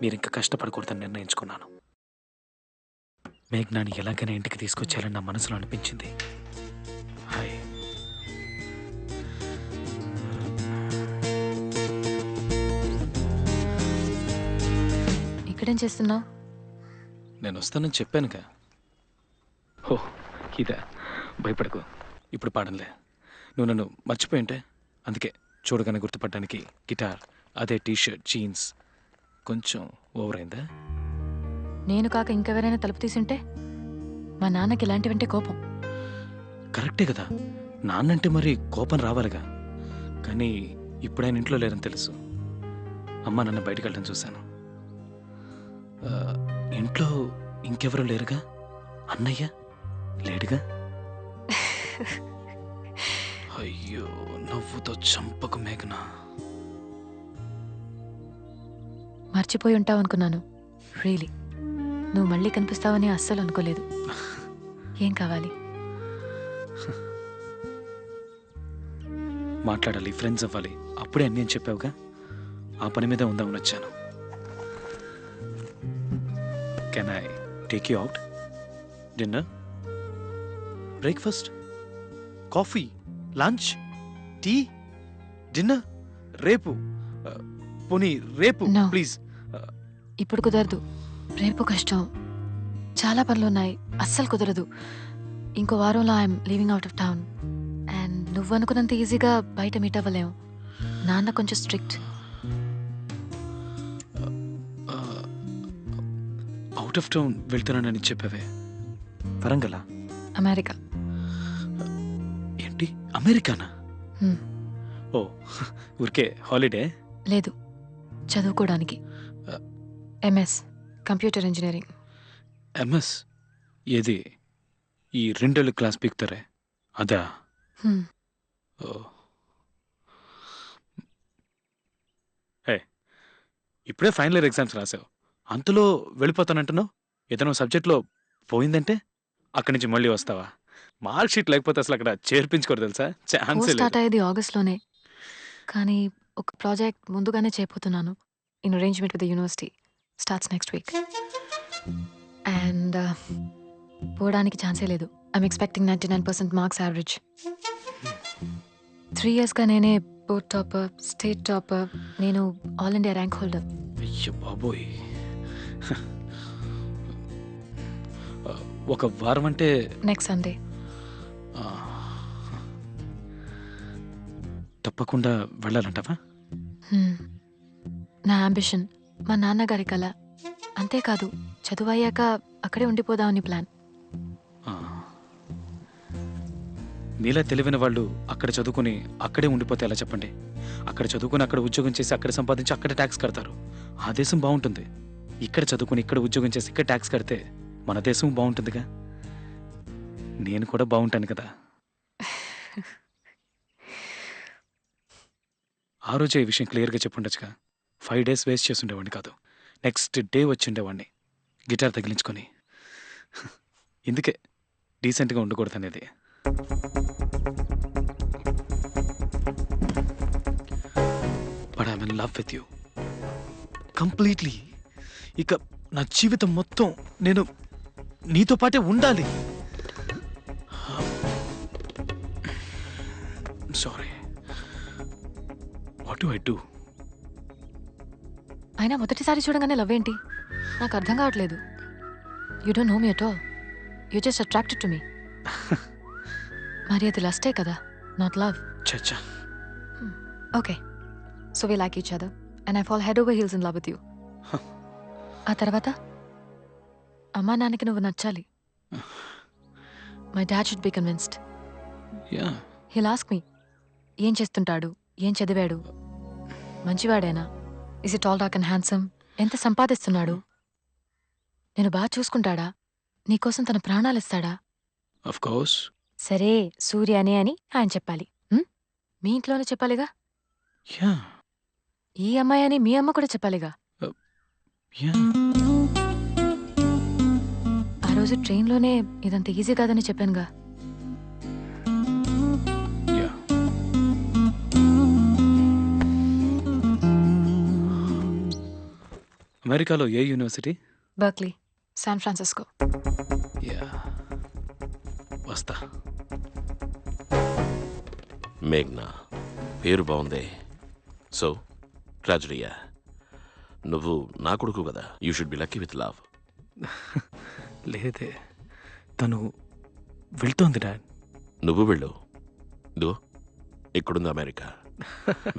Speaker 6: మీరు ఇంకా కష్టపడకూడదని నిర్ణయించుకున్నాను. మేఘ్నాని ఎలాగైనా ఇంటికి తీసుకొచ్చేయాలని నా మనసులో అనిపించింది. హాయ్.
Speaker 12: ఇక్కడేం చేస్తున్నావు?
Speaker 6: నేను వస్తానని చెప్పానుగా. ఓ ఇదా, భయపడకు. ఇప్పుడు పాడంలే. నువ్వు నన్ను మర్చిపోయింటే అందుకే చూడగానే గుర్తుపడడానికి గిటార్, అదే టీషర్ట్, జీన్స్. కొంచెం ఓవర్ అయిందా?
Speaker 12: నేను కాక ఇంకెవరైనా తలుపు తీసుంటే? మా నాన్నకి ఇలాంటివంటే కోపం.
Speaker 6: కరెక్టే కదా, నాన్నంటే మరి కోపం రావాలిగా. కానీ ఇప్పుడు ఆయన ఇంట్లో లేరని తెలుసు. అమ్మ నన్ను బయటకు వెళ్ళడం చూశాను. ఇంట్లో ఇంకెవరూ లేరుగా? అన్నయ్య లేడుగా? అయ్యో, నవ్వుతో చంపకు మేఘనా.
Speaker 12: మర్చిపోయి ఉంటావు అనుకున్నాను. రియలీ, నువ్వు మళ్ళీ కనిపిస్తావని అస్సలు అనుకోలేదు. ఏం కావాలి?
Speaker 6: మాట్లాడాలి, ఫ్రెండ్స్ అవ్వాలి, అప్పుడే అన్నీ అని చెప్పావుగా. ఆ పని మీద ఉందామని వచ్చాను. Can I take you out? Dinner, breakfast, coffee, lunch, tea, dinner రేపు పోనీ రేపు
Speaker 12: No.
Speaker 6: ప్లీజ్.
Speaker 12: ఇప్పుడు కుదరదు. రేపు కష్టం, చాలా పనులున్నాయి, అస్సలు కుదరదు. ఇంకో వారంలో I'm leaving out of town. And నువ్వు అనుకున్నంత ఈజీగా బయట మీట్ అవ్వలేము. నాన్న కొంచెం స్ట్రిక్ట్.
Speaker 6: అవుట్ ఆఫ్ టౌన్ వెళ్తున్నానని చెప్పావే, వరంగలా?
Speaker 12: అమెరికా.
Speaker 6: ఏంటి అమెరికానా?
Speaker 12: హ్మ్.
Speaker 6: ఓ ఊరికే హాలిడే?
Speaker 12: లేదు, చదువుకోవడానికి. MS computer engineering.
Speaker 6: ఎంఎస్ ఏది ఈ 2 ఏళ్ళ క్లాస్ పీకుతారే అదా?
Speaker 12: హ్మ్.
Speaker 6: ఓ హే, ఇప్పుడే ఫైనల్ ఇయర్ ఎగ్జామ్స్ రాసావు, అంతలో వెళ్ళిపోతానంటున్నావు. ఏదైనా సబ్జెక్ట్లో పోయిందంటే అక్కడి నుంచి మళ్ళీ వస్తావా? మార్క్ షీట్ లేకపోతే అసలు అక్కడ చేర్పించుకోరు తెలుసా, ఛాన్సే
Speaker 12: కోర్స్
Speaker 6: లేదు.
Speaker 12: స్టార్ట్ అయ్యేది ఆగస్ట్లోనే, కానీ ఒక ప్రాజెక్ట్ ముందుగానే చేయబోతున్నాను. In arrangement with the university starts next week. And పోవడానికి ఛాన్సే లేదు. I'm expecting 99% marks average. 3 ఇయర్స్గా నేనే బోర్డ్ టాపర్, స్టేట్ టాపర్, నేను ఆల్ ఇండియా ర్యాంక్ హోల్డర్.
Speaker 6: అయ్యో బాబోయ్, ఒక వారం అంటే
Speaker 12: నెక్స్ట్ సండే.
Speaker 6: ఆ, తప్పకుండా వెళ్ళాలంటావా?
Speaker 12: నా అంబిషన్, మా నాన్నగారి కళ. అంతేకాదు, చదువు అయ్యాక అక్కడే ఉండిపోదామని ప్లాన్.
Speaker 6: ఆ. మీలా తెలివైన వాళ్ళు అక్కడ చదువుకుని అక్కడే ఉండిపోతే ఎలా చెప్పండి? అక్కడ చదువుకుని అక్కడ ఉద్యోగం చేసి అక్కడ సంపాదించి అక్కడ ట్యాక్స్ కడతారు. ఆ దేశం బాగుంటుంది. ఇక్కడ చదువుకుని ఇక్కడ ఉద్యోగం చేసి ఇక్కడ ట్యాక్స్ కడితే మన దేశం బాగుంటుందిగా. నేను కూడా బాగుంటాను కదా. ఆ రోజే ఈ విషయం క్లియర్గా చెప్పుండొచ్చుగా. 5 days వేస్ట్ చేసుండేవాడిని కాదు. నెక్స్ట్ డే వచ్చిండేవాడిని గిటార్ తగిలించుకొని. ఇందుకే డీసెంట్గా ఉండకూడదు అనేది. But I'm in love with you completely. ఇక నా జీవితం మొత్తం నేను నీతో పాటే ఉండాలి. Sorry, what do I do?
Speaker 12: అయినా మొదటిసారి చూడగానే లవ్ ఏంటి? నాకు అర్థం కావట్లేదు. You don't know me at all. You just attracted to me. మరి అది లస్టే కదా, నాట్ లవ్.
Speaker 6: చచ్చా.
Speaker 12: Okay, so we like each other and I fall head over heels in love with you. ఆ తర్వాత అమ్మా నాన్నకి నువ్వు నచ్చాలి. My dad should be convinced. He'll ask me, ఏం చేస్తుంటాడు, ఏం చదివాడు, మంచివాడేనా, is it all dark and handsome, ఎంత సంపాదిస్తున్నాడు, నేను బాగా చూసుకుంటాడా, నీకోసం తన ప్రాణాలు ఇస్తాడా?
Speaker 6: Of course.
Speaker 12: సరే, సూర్యనే అని ఆయన చెప్పాలి. మీ ఇంట్లోనే చెప్పాలిగా. ఈ అమ్మాయి అని మీ అమ్మ కూడా చెప్పాలిగా. ఆ రోజు ట్రైన్లోనే ఇదంత ఈజీ కాదని చెప్పానుగా.
Speaker 6: అమెరికాలో ఏ యూనివర్సిటీ?
Speaker 12: Berkeley, San Francisco.
Speaker 6: వస్తా.
Speaker 2: మేఘ్నా పేరు బాగుందే. సో ట్రాజడీయా? నువ్వు నా కొడుకు కదా, you should be lucky with love.
Speaker 6: లేదే, తను వెళ్తోంది డాడ్.
Speaker 2: నువ్వు వెళ్ళు. ఇదిగో ఇక్కడుంది అమెరికా,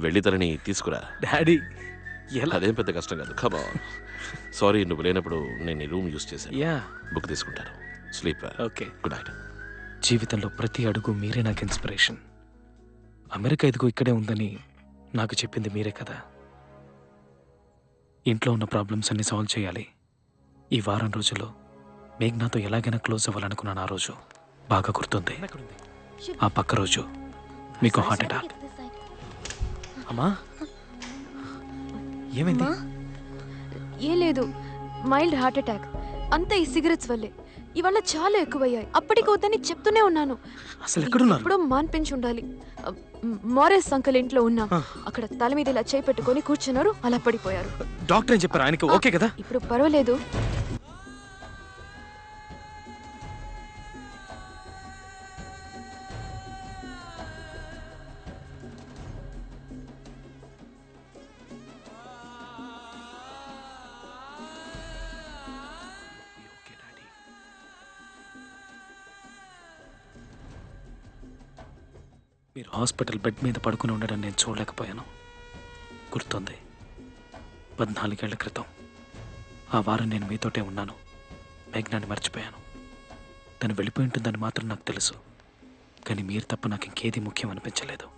Speaker 2: వెళ్ళి తనని తీసుకురా.
Speaker 6: డాడీ ఎలా?
Speaker 2: అదేం పెద్ద కష్టం కాదు. Come on. సారీ, నువ్వు లేనప్పుడు నేను ఈ రూమ్ యూస్ చేశాను. బుక్ తీసుకుంటాను. స్లీప్.
Speaker 6: Okay,
Speaker 2: good night.
Speaker 6: జీవితంలో ప్రతి అడుగు మీరే నాకు ఇన్స్పిరేషన్. అమెరికా ఇదిగో ఇక్కడే ఉందని నాకు చెప్పింది మీరే కదా. ఇంట్లో ఉన్న ప్రాబ్లమ్స్ అన్ని సాల్వ్ చేయాలి. ఈ వారం రోజుల్లో మేఘ్నాతో ఎలాగైనా క్లోజ్ అవ్వాలనుకున్నాను. ఆ రోజు బాగా గుర్తుంది. ఆ పక్క రోజు మీకు హార్ట్ అటాక్. అమ్మా ఏమైంది?
Speaker 3: ఏం లేదు, మైల్డ్ హార్ట్ అటాక్. అంతా ఈ సిగరెట్స్ వల్లే. ఇవాళ చాలా ఎక్కువయ్యాయి. అప్పటికి వద్దని చెప్తూనే ఉన్నాను.
Speaker 6: అసలు ఎక్కడున్నారు?
Speaker 3: ఇప్పుడు మాన్పించి ఉండాలి. మారేస్ అంకల్ ఇంట్లో ఉన్నా. అక్కడ తల మీద ఇలా చేయి పెట్టుకొని కూర్చున్నారు, అలా పడిపోయారు.
Speaker 6: డాక్టర్ ఏం చెప్పారు? ఆయనకి ఓకే కదా?
Speaker 3: ఇప్పుడు పర్వాలేదు.
Speaker 6: మీరు హాస్పిటల్ బెడ్ మీద పడుకుని ఉండడం నేను చూడలేకపోయాను. గుర్తుంది, 14 ఏళ్ల క్రితం ఆ వారం నేను మీతోటే ఉన్నాను. మేఘ్నాన్ని మర్చిపోయాను. తను వెళ్ళిపోయి ఉంటుందని మాత్రం నాకు తెలుసు. కానీ మీరు తప్ప నాకు ఇంకేది ముఖ్యం అనిపించలేదు.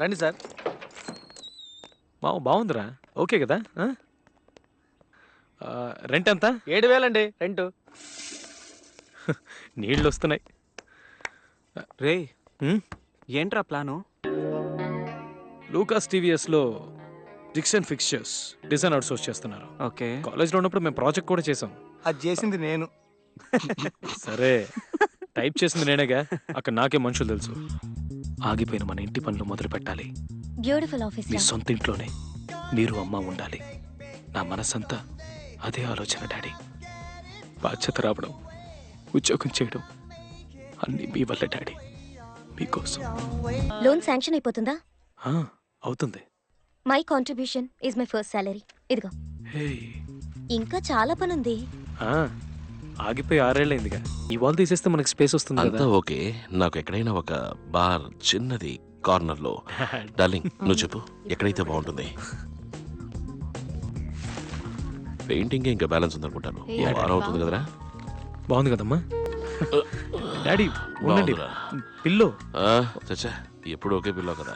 Speaker 6: రండి సార్. బాగుందిరా. ఓకే కదా? రెంట్ ఎంత?
Speaker 1: 7,000 అండి రెంట్.
Speaker 6: నీళ్ళు వస్తున్నాయి.
Speaker 9: రే ఏంట్రా ప్లాను?
Speaker 6: లూకాస్ టీవీఎస్లో డిక్షన్ ఫిక్స్చర్స్ డిజైన్ అవుట్సోర్స్ చేస్తున్నారు.
Speaker 9: ఓకే.
Speaker 6: కాలేజ్లో ఉన్నప్పుడు మేము ప్రాజెక్ట్ కూడా చేసాం.
Speaker 5: అది చేసింది నేను.
Speaker 6: సరే, టైప్ చేసింది నేనేగా. అక్కడ నాకే మనుషులు తెలుసు. ఆగిపోయిన మన ఇంటి పనులు మొదలు పెట్టాలి.
Speaker 3: Beautiful office.
Speaker 6: మీ సొంత ఇంట్లోనే మీరు అమ్మ ఉండాలి. నా మనసంతా అదే ఆలోచన డాడీ. బాధ్యత రావడం, ఉద్యోగం చేయడం అన్నీ మీ వల్ల డాడీ. మీకోసం.
Speaker 3: లోన్ శాంక్షన్ అయిపోతుందా?
Speaker 6: అవుతుంది.
Speaker 3: My contribution is my first salary. ఇదిగో. ఇంకా చాలా పని ఉంది.
Speaker 6: ఆగిపోయి 6 ఏళ్ళైందిగా. ఈ వాల్ తీసేస్తే మనకి స్పేస్ వస్తుంది
Speaker 2: అంతా ఓకే. నాకు ఎక్కడైనా ఒక బార్ చిన్నది కార్నర్ లో. డార్లింగ్, నువ్వు చెప్పు ఎక్కడైతే బాగుంటుంది. పెయింటింగ్ ఇంకా బ్యాలెన్స్ ఉందనుకుంటాను. వారం అవుతుంది కదరా?
Speaker 6: బాగుంది కదమ్మా డాడీ. ఉండండి. పిల్లో
Speaker 2: చచ్చా, ఎప్పుడు ఒకే పిల్లో కదా.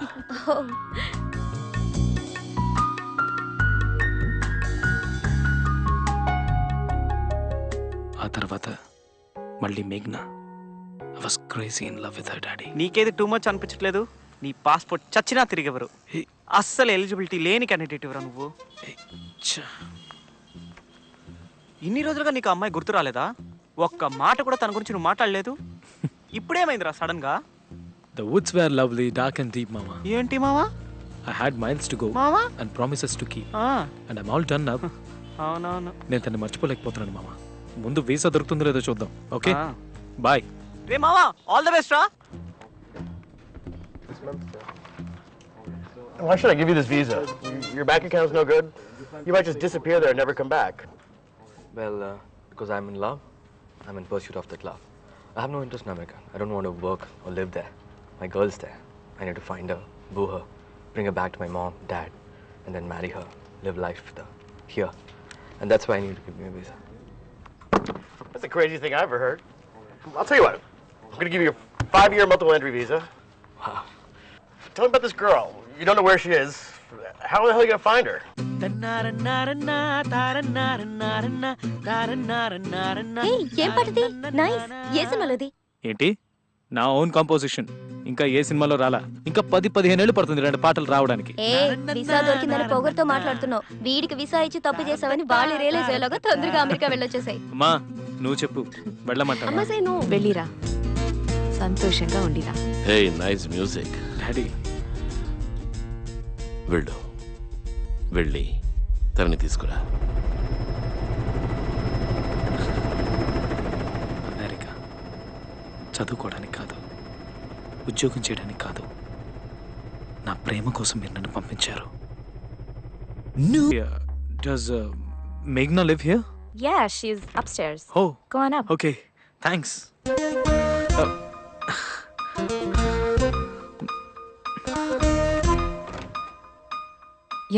Speaker 6: ఆ తర్వాత మళ్ళీ మేఘ్నా. I was crazy in love with her daddy.
Speaker 9: నీకేది టూ మచ్ అనిపించట్లేదు? నీ పాస్పోర్ట్ చచ్చినా తిరిగెవరు. అస్సలు ఎలిజిబిలిటీ లేని క్యాండిడేట్ ఎవరా నువ్వు? ఇన్ని రోజులుగా నీకు అమ్మాయి గుర్తు రాలేదా? ఒక్క మాట కూడా తన గురించి నువ్వు మాట్లాడలేదు. ఇప్పుడేమైందిరా సడన్ గా?
Speaker 6: The woods were lovely, dark and deep, mama.
Speaker 9: ఏంటి మావా?
Speaker 6: I had miles to go
Speaker 9: మావా
Speaker 6: and promises to keep. And I'm all done now.
Speaker 9: అవునవును.
Speaker 6: నేను తన్ని మర్చిపోలేకపోతున్నాను మామ. ముందు వీసా దొరుకుతుందో లేదో చూద్దాం. Okay, bye.
Speaker 9: రే మావా, ఆల్ ద బెస్ట్ రా.
Speaker 13: Why should I give you this visa? Your bank account's no good. You might just disappear there and never come back.
Speaker 8: Well, because I'm in love. I'm in pursuit of that love. I have no interest in America. I don't want to work or live there. My girl's there. I need to find her, boo her, bring her back to my mom, dad, and then marry her, live life with her here. And that's why I need to give me a visa.
Speaker 13: That's the craziest thing I've ever heard. I'll tell you what. I'm going to give you a 5-year multiple entry visa.
Speaker 8: Wow.
Speaker 13: Tell me about this girl. You don't know where she is. How the hell are you going to find her?
Speaker 3: ఏం పాటది? Nice. ఏ సినిమాలోది?
Speaker 6: ఏంటి? నా own composition. ఇంకా ఏ సినిమాలో రాలా. ఇంకా 10-15 ఏళ్ళు పడుతుంది 2 పాటలు రావడానికి.
Speaker 3: వీసా దొరికిందని పొగరుతో మాట్లాడుతున్నావు. వీడికి వీసా ఇచ్చి తప్పు చేసావని వాళ్ళు రియలైజ్ అయ్యేలాగా తొందరగా అమెరికా వెళ్ళొచ్చేసాయి.
Speaker 6: అమ్మా, నువ్వు చెప్పు, వెళ్ళమంటావా?
Speaker 7: వెళ్ళిరా, సంతోషంగా ఉండిరా.
Speaker 2: హే, నైస్ మ్యూజిక్.
Speaker 6: డాడీ,
Speaker 2: వెళ్ళు, వెళ్ళి తనని తీసుకురా.
Speaker 6: అమెరికా చదువుకోవడానికి కాదు, ఉద్యోగం చేయడానికి కాదు, నా ప్రేమ కోసం మీరు నన్ను పంపించారు. Does Meghna live here?
Speaker 12: Yeah, she's upstairs.
Speaker 6: Oh,
Speaker 12: go on up.
Speaker 6: Okay, thanks.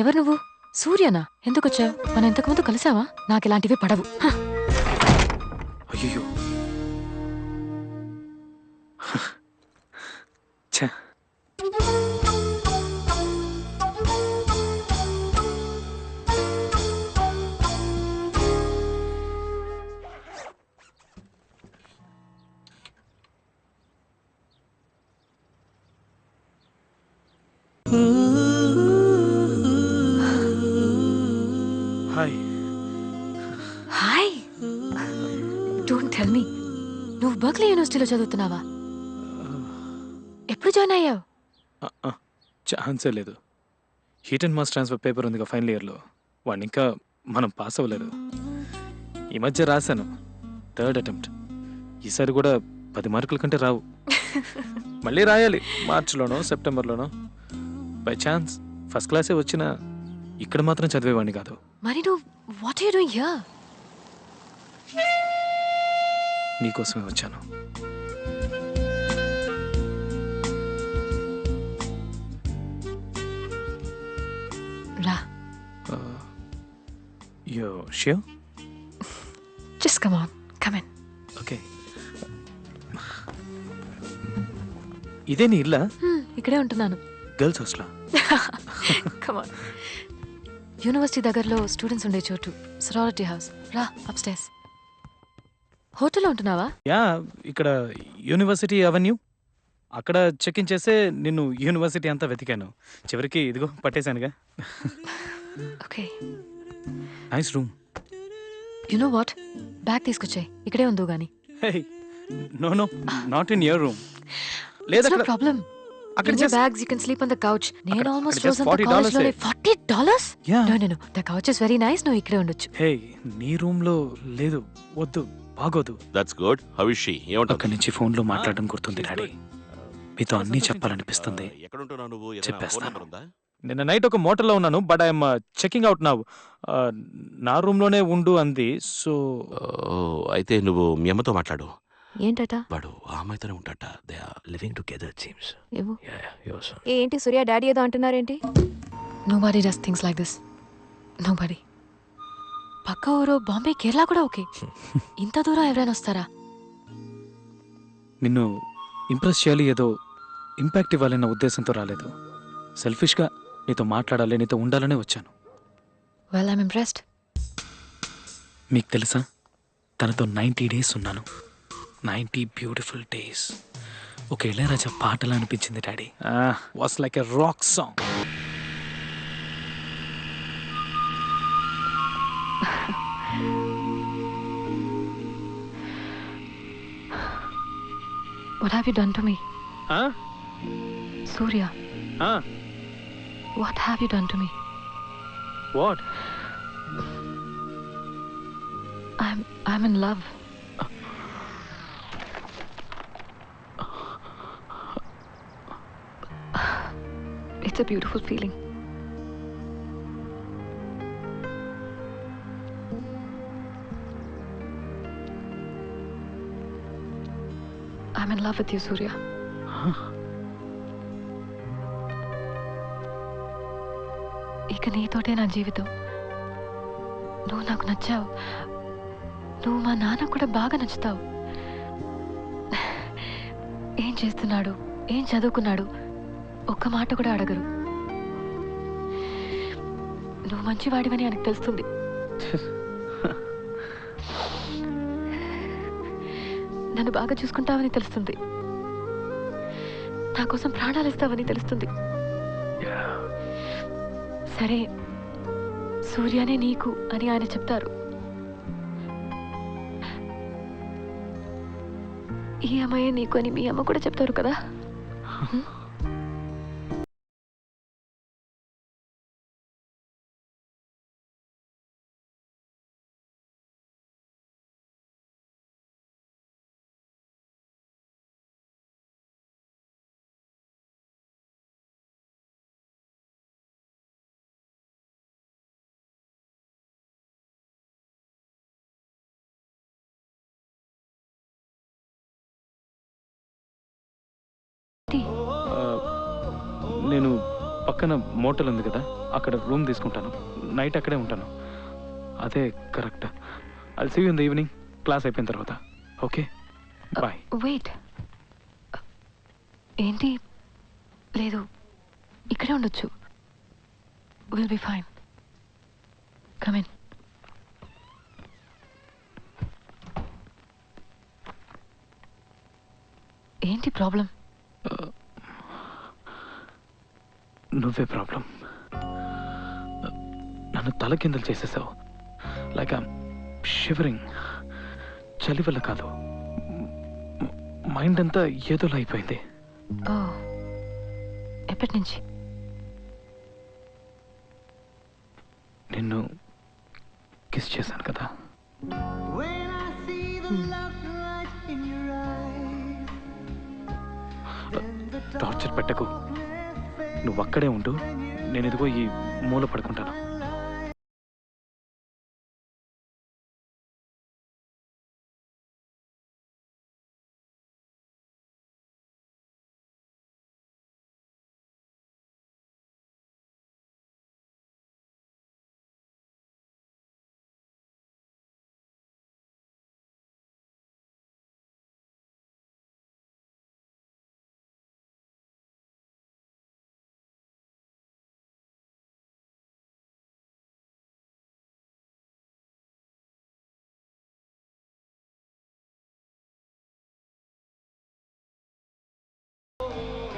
Speaker 12: ఎవరు నువ్వు? సూర్యనా? ఎందుకు వచ్చావు? మనం ఇంతకుముందు కలిసావా? నాకు ఇలాంటివి పడవు.
Speaker 6: అయ్యో, hi.
Speaker 12: Hi. Don't tell me, నువ్వు బర్క్లీ యూనివర్సిటీలో చదువుతున్నావా? ఎప్పుడు జాయిన్ అయ్యావు?
Speaker 6: ఛాన్సే లేదు. Heat and mass transfer paper ఉందిగా ఫైనల్ ఇయర్లో, వాడిని ఇంకా మనం పాస్ అవ్వలేదు. ఈ మధ్య రాశాను, 3rd అటెంప్ట్. ఈసారి కూడా 10 మార్కుల కంటే రావు. మళ్ళీ రాయాలి, మార్చిలోనో సెప్టెంబర్లోనో. బై ఛాన్స్ ఫస్ట్ క్లాసే వచ్చినా ఇక్కడ మాత్రం చదివేవాడిని కాదు.
Speaker 12: మరి నువ్వు what are you doing here?
Speaker 6: నీకోసమే వచ్చాను.
Speaker 12: రా.
Speaker 6: Yo sure?
Speaker 12: Just come on, come in.
Speaker 6: Okay. ఇదే నీ ఇల్లా?
Speaker 12: ఇక్కడే ఉంటున్నాను.
Speaker 6: గర్ల్స్ హాస్టలా?
Speaker 12: Come on. యూనివర్సిటీ దగ్గరలో స్టూడెంట్స్ ఉండే చోటు సరారిటీ హౌస్. రా అప్స్టైర్స్. హోటల్లో ఉంటున్నావా?
Speaker 6: యా, ఇక్కడ యూనివర్సిటీ అవెన్యూ. అక్కడ చెక్ ఇన్ చేసే నిన్ను యూనివర్సిటీ అంతా వెతికాను. చివరికి ఇదిగో పట్టేశానుగా.
Speaker 12: Okay.
Speaker 6: Nice room.
Speaker 12: You know what, bag తీసుకొచ్చాయి, ఇక్కడే ఉందో గాని.
Speaker 6: No no, not in your room. లేదా
Speaker 12: నో ప్రాబ్లం.
Speaker 6: అక్కడ
Speaker 12: In your bags, you can sleep on the couch. నేను almost frozen the college లోనే. $40?
Speaker 6: Yeah.
Speaker 12: No. The couch is very nice. నువ్వు ఇక్కడే ఉండొచ్చు.
Speaker 6: హే, నీ రూమ్ లో లేదు, వద్దు, బాగోదు.
Speaker 2: That's good. How is she?
Speaker 6: అక్కడి నుంచి ఫోన్ లో మాట్లాడడం గుర్తుంది డాడీ. మీతో అన్నీ చెప్పాలనిపిస్తుంది.
Speaker 2: ఎక్కడుంటున్నావు నువ్వు?
Speaker 6: చెప్పేస్తాను. నిన్న నైట్ ఒక మోటల్లో ఉన్నాను, but I'm checking out now. నా రూమ్ లోనే ఉండు అంది. సో
Speaker 2: అయితే నువ్వు మీ అమ్మతో మాట్లాడు.
Speaker 7: ఏంటట?
Speaker 2: వాడు ఆ అమ్మాయితోనే ఉంటాట. They are living together it seems.
Speaker 7: ఏంటి సూర్య, డాడీ ఏదో అంటున్నారేంటి?
Speaker 12: Nobody does things like this. Nobody. పక్క ఊరు బాంబే, కేరళ కూడా ఓకే. ఇంత దూరం ఎవరైనా వస్తారా?
Speaker 6: నిన్ను ఇంప్రెస్ చేయాలి, ఏదో ఇంపాక్ట్ ఇవ్వాలన్న ఉద్దేశంతో రాలేదు. సెల్ఫిష్గా నీతో మాట్లాడాలి, నీతో ఉండాలనే వచ్చాను.
Speaker 12: Well, I'm impressed.
Speaker 6: మీకు తెలుసా, తనతో 90 days ఉన్నాను. 90 బ్యూటిఫుల్ డేస్. ఒక ఇళయరాజా పాటలా అనిపించింది daddy. Was like a rock song.
Speaker 12: What have you done to me? Surya. What have you done to me?
Speaker 6: What?
Speaker 12: I'm in love. It's a beautiful feeling. I'm in love with you, Surya. ఇక నీతోటే నా జీవితం. నువ్వు నాకు నచ్చావు. నువ్వు మా నాన్న కూడా బాగా నచ్చుతావు. ఏం చేస్తున్నాడు, ఏం చదువుకున్నాడు, ఒక్క మాట కూడా అడగరు. నువ్వు మంచివాడివని ఆయనకు తెలుస్తుంది. నన్ను బాగా చూసుకుంటావని తెలుస్తుంది. నా కోసం ప్రాణాలు ఇస్తావని తెలుస్తుంది. సరే, సూర్యనే నీకు అని ఆయన చెప్తారు. ఈ అమ్మాయే నీకు అని మీ అమ్మ కూడా చెప్తారు కదా.
Speaker 6: నేను పక్కన మోటల్ ఉంది కదా, అక్కడ రూమ్ తీసుకుంటాను. నైట్ అక్కడే ఉంటాను. అదే correct. I'll see you in the evening, class అయిపోయిన తర్వాత. Okay, bye.
Speaker 12: వెయిట్, ఏంటి? లేదు, ఇక్కడే ఉండొచ్చు. Will be fine. Come in. ఏంటి ప్రాబ్లం?
Speaker 6: నువ్వే ప్రాబ్లం. నన్ను తలకిందలు చేసేసావు. Like I'm shivering. చలి వల్ల కాదు, మైండ్ అంతా ఏదోలా అయిపోయింది.
Speaker 12: ఓ, ఎప్పటి నుంచి?
Speaker 6: నిన్ను కిస్ చేశాను కదా. టార్చర్ పెట్టకు. నువ్వు అక్కడే ఉండు, నేను ఇదిగో ఈ మూల పడుకుంటాను.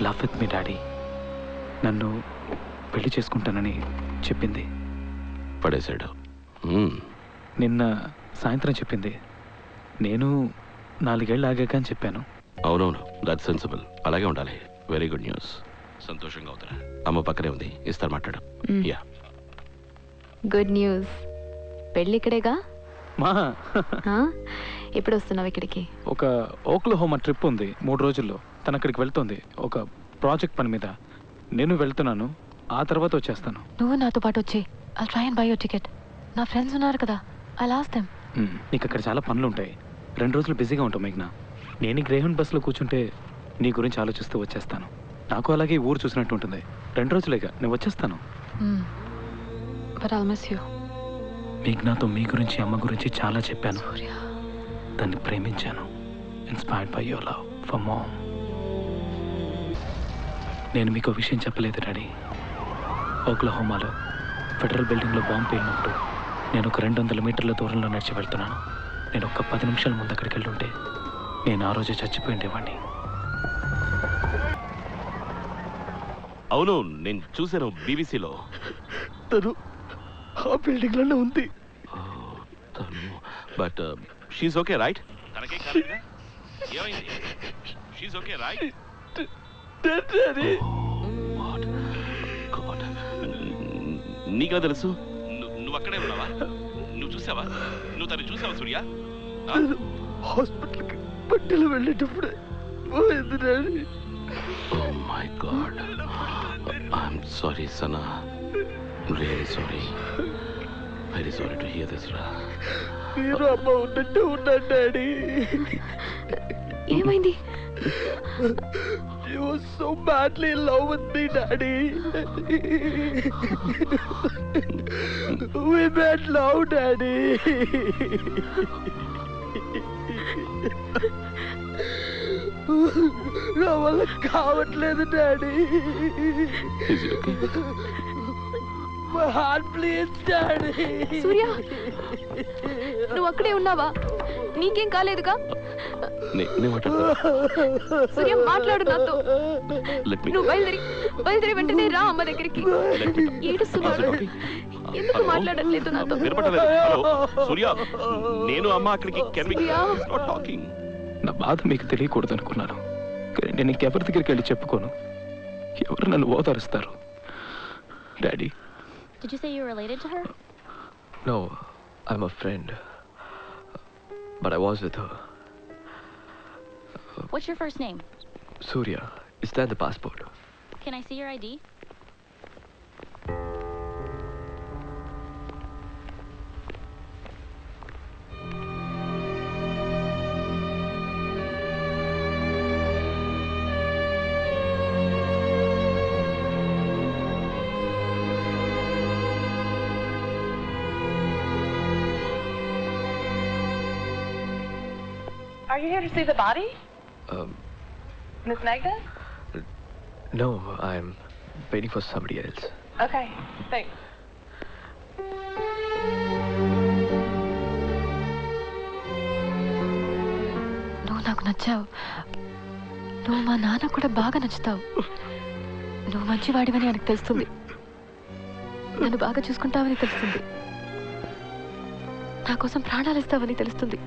Speaker 6: లవ్ విత్ మీ డాడీ నన్ను పెళ్లి చేసుకుంటానని చెప్పింది.
Speaker 2: పడేశాడు.
Speaker 6: నిన్న సాయంత్రం చెప్పింది. నేను 4 ఏళ్ళు ఆగాక అని చెప్పాను.
Speaker 2: అవునవును, దట్ సెన్సిబుల్. అలాగే ఉండాలి. Very good news. సంతోషంగా అవుతారా? అమ్మ పక్కనే ఉంది, ఇస్తారు మాట్లాడు. Yeah,
Speaker 7: good news. పెళ్ళి ఇక్కడేగా?
Speaker 6: మా
Speaker 7: ఎప్పుడు వస్తున్నావు ఇక్కడికి? ఒక
Speaker 6: ఓక్లహోమా ట్రిప్ ఉంది 3 రోజుల్లో. తను అక్కడికి వెళ్తుంది ఒక ప్రాజెక్ట్ పని మీద. నేను వెళ్తున్నాను, ఆ తర్వాత వచ్చేస్తాను.
Speaker 12: నువ్వు నాతో పాటు వచ్చి I'll try and buy your ticket. నా ఫ్రెండ్స్ ఉన్నారు కదా, I'll ask them.
Speaker 6: నీకు అక్కడ చాలా పనులు ఉంటాయి. 2 రోజులు బిజీగా ఉంటావు మేఘ్నా. నేను గ్రేహన్ బస్సులో కూర్చుంటే నీ గురించి ఆలోచిస్తూ వచ్చేస్తాను. నాకు అలాగే ఊరు చూసినట్టు ఉంటుంది. 2 రోజులేగా, నేను వచ్చేస్తాను.
Speaker 12: But I'll miss you.
Speaker 6: మేఘ్నాతో మీ గురించి, అమ్మ గురించి చాలా చెప్పాను. దాన్ని ప్రేమించాను. Inspired by your love for mom. నేను మీకు విషయం చెప్పలేదు డాడీ. ఓక్లహోమాలో ఫెడరల్ బిల్డింగ్లో బాంబు పేలినప్పుడు నేను ఒక 200 మీటర్ల దూరంలో నడిచి వెళ్తున్నాను. నేను ఒక 10 నిమిషాల ముందు అక్కడికి వెళ్ళుంటే నేను ఆ రోజే చచ్చిపోయి ఉండేవాడిని.
Speaker 2: అవును, నేను చూశాను బీబీసీలో.
Speaker 6: తను ఆ బిల్డింగ్లోనే ఉంది.
Speaker 2: But she's okay right? తనకే కాలేదా? ఏమైంది? She's okay right? నీకా తెలుసు? నువ్వు అక్కడే ఉన్నావా? నువ్వు చూసావా? నువ్వు తను చూసావా సూర్య?
Speaker 11: హాస్పిటల్కి బట్టలు వెళ్ళేటప్పుడే పోయింది daddy.
Speaker 2: Oh my God. I'm sorry, Sana. Really sorry. Very sorry to hear this, Ra.
Speaker 11: మీరు అమ్మ ఉన్నట్టు ఉన్నాడు డాడీ.
Speaker 12: ఏమైంది?
Speaker 11: You were so badly in love with me, Daddy. We made love, Daddy. నా వల్ల కావట్లేదు daddy. My heart bleeds, Daddy.
Speaker 7: సూర్య, నువ్వు అక్కడే ఉన్నావా? నీకేం కాలేదుగా? సూర్య, మాట్లాడు నాతో. నువ్వు బయలుదేరి వెంటనే రా అమ్మ దగ్గరికి. ఏడుస్తున్నాడు. ఎందుకు మాట్లాడట్లేదు నాతో?
Speaker 2: సూర్య, నేను అమ్మ అక్కడికి.
Speaker 6: నా బాధ మీకు తెలియకూడదు అనుకున్నాను. నేను ఇంకెవరి దగ్గరికి వెళ్ళి చెప్పుకోను. ఎవరు నన్ను ఓదారుస్తారు? Daddy.
Speaker 14: Did you say you were related to her?
Speaker 8: No, I'm a friend. But I was with her.
Speaker 14: What's your first name?
Speaker 8: Surya. Is that the passport?
Speaker 14: Can I see your ID?
Speaker 15: Are you here to see the body? Miss Magda?
Speaker 8: No, I'm waiting for somebody else.
Speaker 15: Okay, thanks.
Speaker 12: నువ్వు నాకు నచ్చావు. నువ్వు మా నాన్న కూడా బాగా నచ్చుతావు. నువ్వు మంచివాడివని ఆయనకు తెలుస్తుంది. నన్ను బాగా చూసుకుంటావని తెలుస్తుంది. నా కోసం ప్రాణాలు ఇస్తావని తెలుస్తుంది.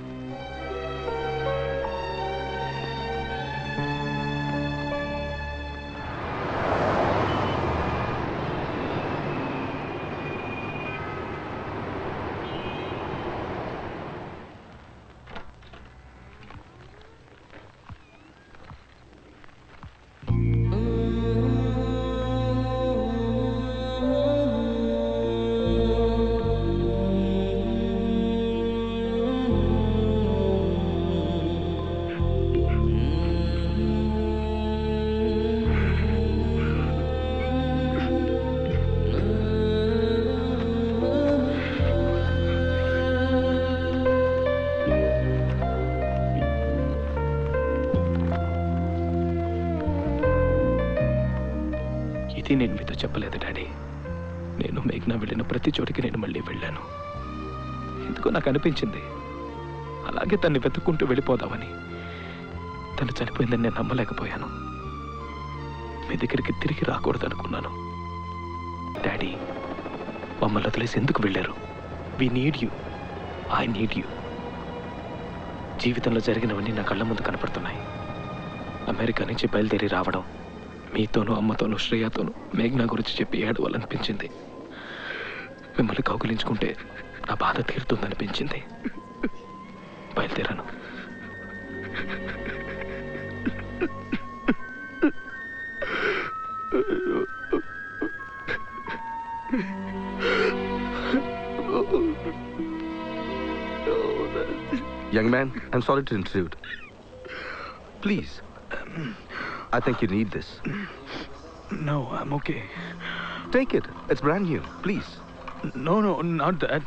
Speaker 6: ఏది నేను మీతో చెప్పలేదు డాడీ. నేను మేఘ్నా వెళ్ళిన ప్రతి చోటికి నేను మళ్ళీ వెళ్ళాను. ఎందుకో నాకు అనిపించింది అలాగే తన్ని వెతుక్కుంటూ వెళ్ళిపోదామని. తను చనిపోయిందని నేను నమ్మలేకపోయాను. మీ దగ్గరికి తిరిగి రాకూడదనుకున్నాను. డాడీ, మమ్మల్ని వదిలేసి ఎందుకు వెళ్ళారు? We need you, I need you. జీవితంలో జరిగినవన్నీ నా కళ్ళ ముందు కనపడుతున్నాయి. అమెరికా నుంచి బయలుదేరి రావడం, మీతోనూ అమ్మతోనూ శ్రేయతోనూ మేఘ్నా గురించి చెప్పి ఏడవాలనిపించింది. మిమ్మల్ని కౌగిలించుకుంటే నా బాధ తీరుతుందనిపించింది. బయలుదేరాను.
Speaker 16: Young man, I'm sorry to intrude. Please, I think you need this.
Speaker 6: No, I'm okay.
Speaker 16: Take it. It's brand new. Please.
Speaker 6: No, not that.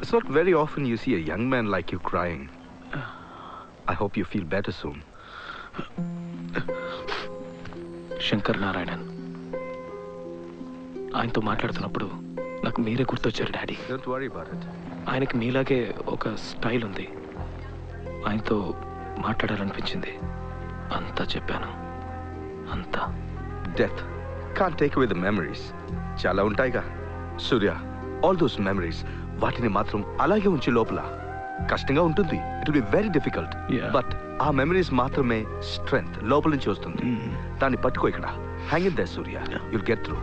Speaker 16: It's not very often you see a young man like you crying. I hope you feel better soon.
Speaker 6: Shankar Narayanan, ఆయనతో మాట్లాడుతున్నప్పుడు నాకు మీరే గుర్తొచ్చారు daddy.
Speaker 16: Don't worry about it.
Speaker 6: ఆయనకి మీలాగే ఒక style ఉంది. ఆయనతో మాట్లాడాలనిపించింది. అంతా చెప్పాను. అంతా.
Speaker 16: Death can't take away the memories. చాలా ఉంటాయిగా సూర్య. ఆల్ దోస్ మెమరీస్, వాటిని మాత్రం అలాగే ఉంచి లోపల. కష్టంగా ఉంటుంది. It will be very difficult. But ఆ మెమరీస్ మాత్రమే స్ట్రెంగ్త్ లోపల నుంచి వస్తుంది. దాన్ని పట్టుకో ఇక్కడ. Hang in there Surya. You'll get through.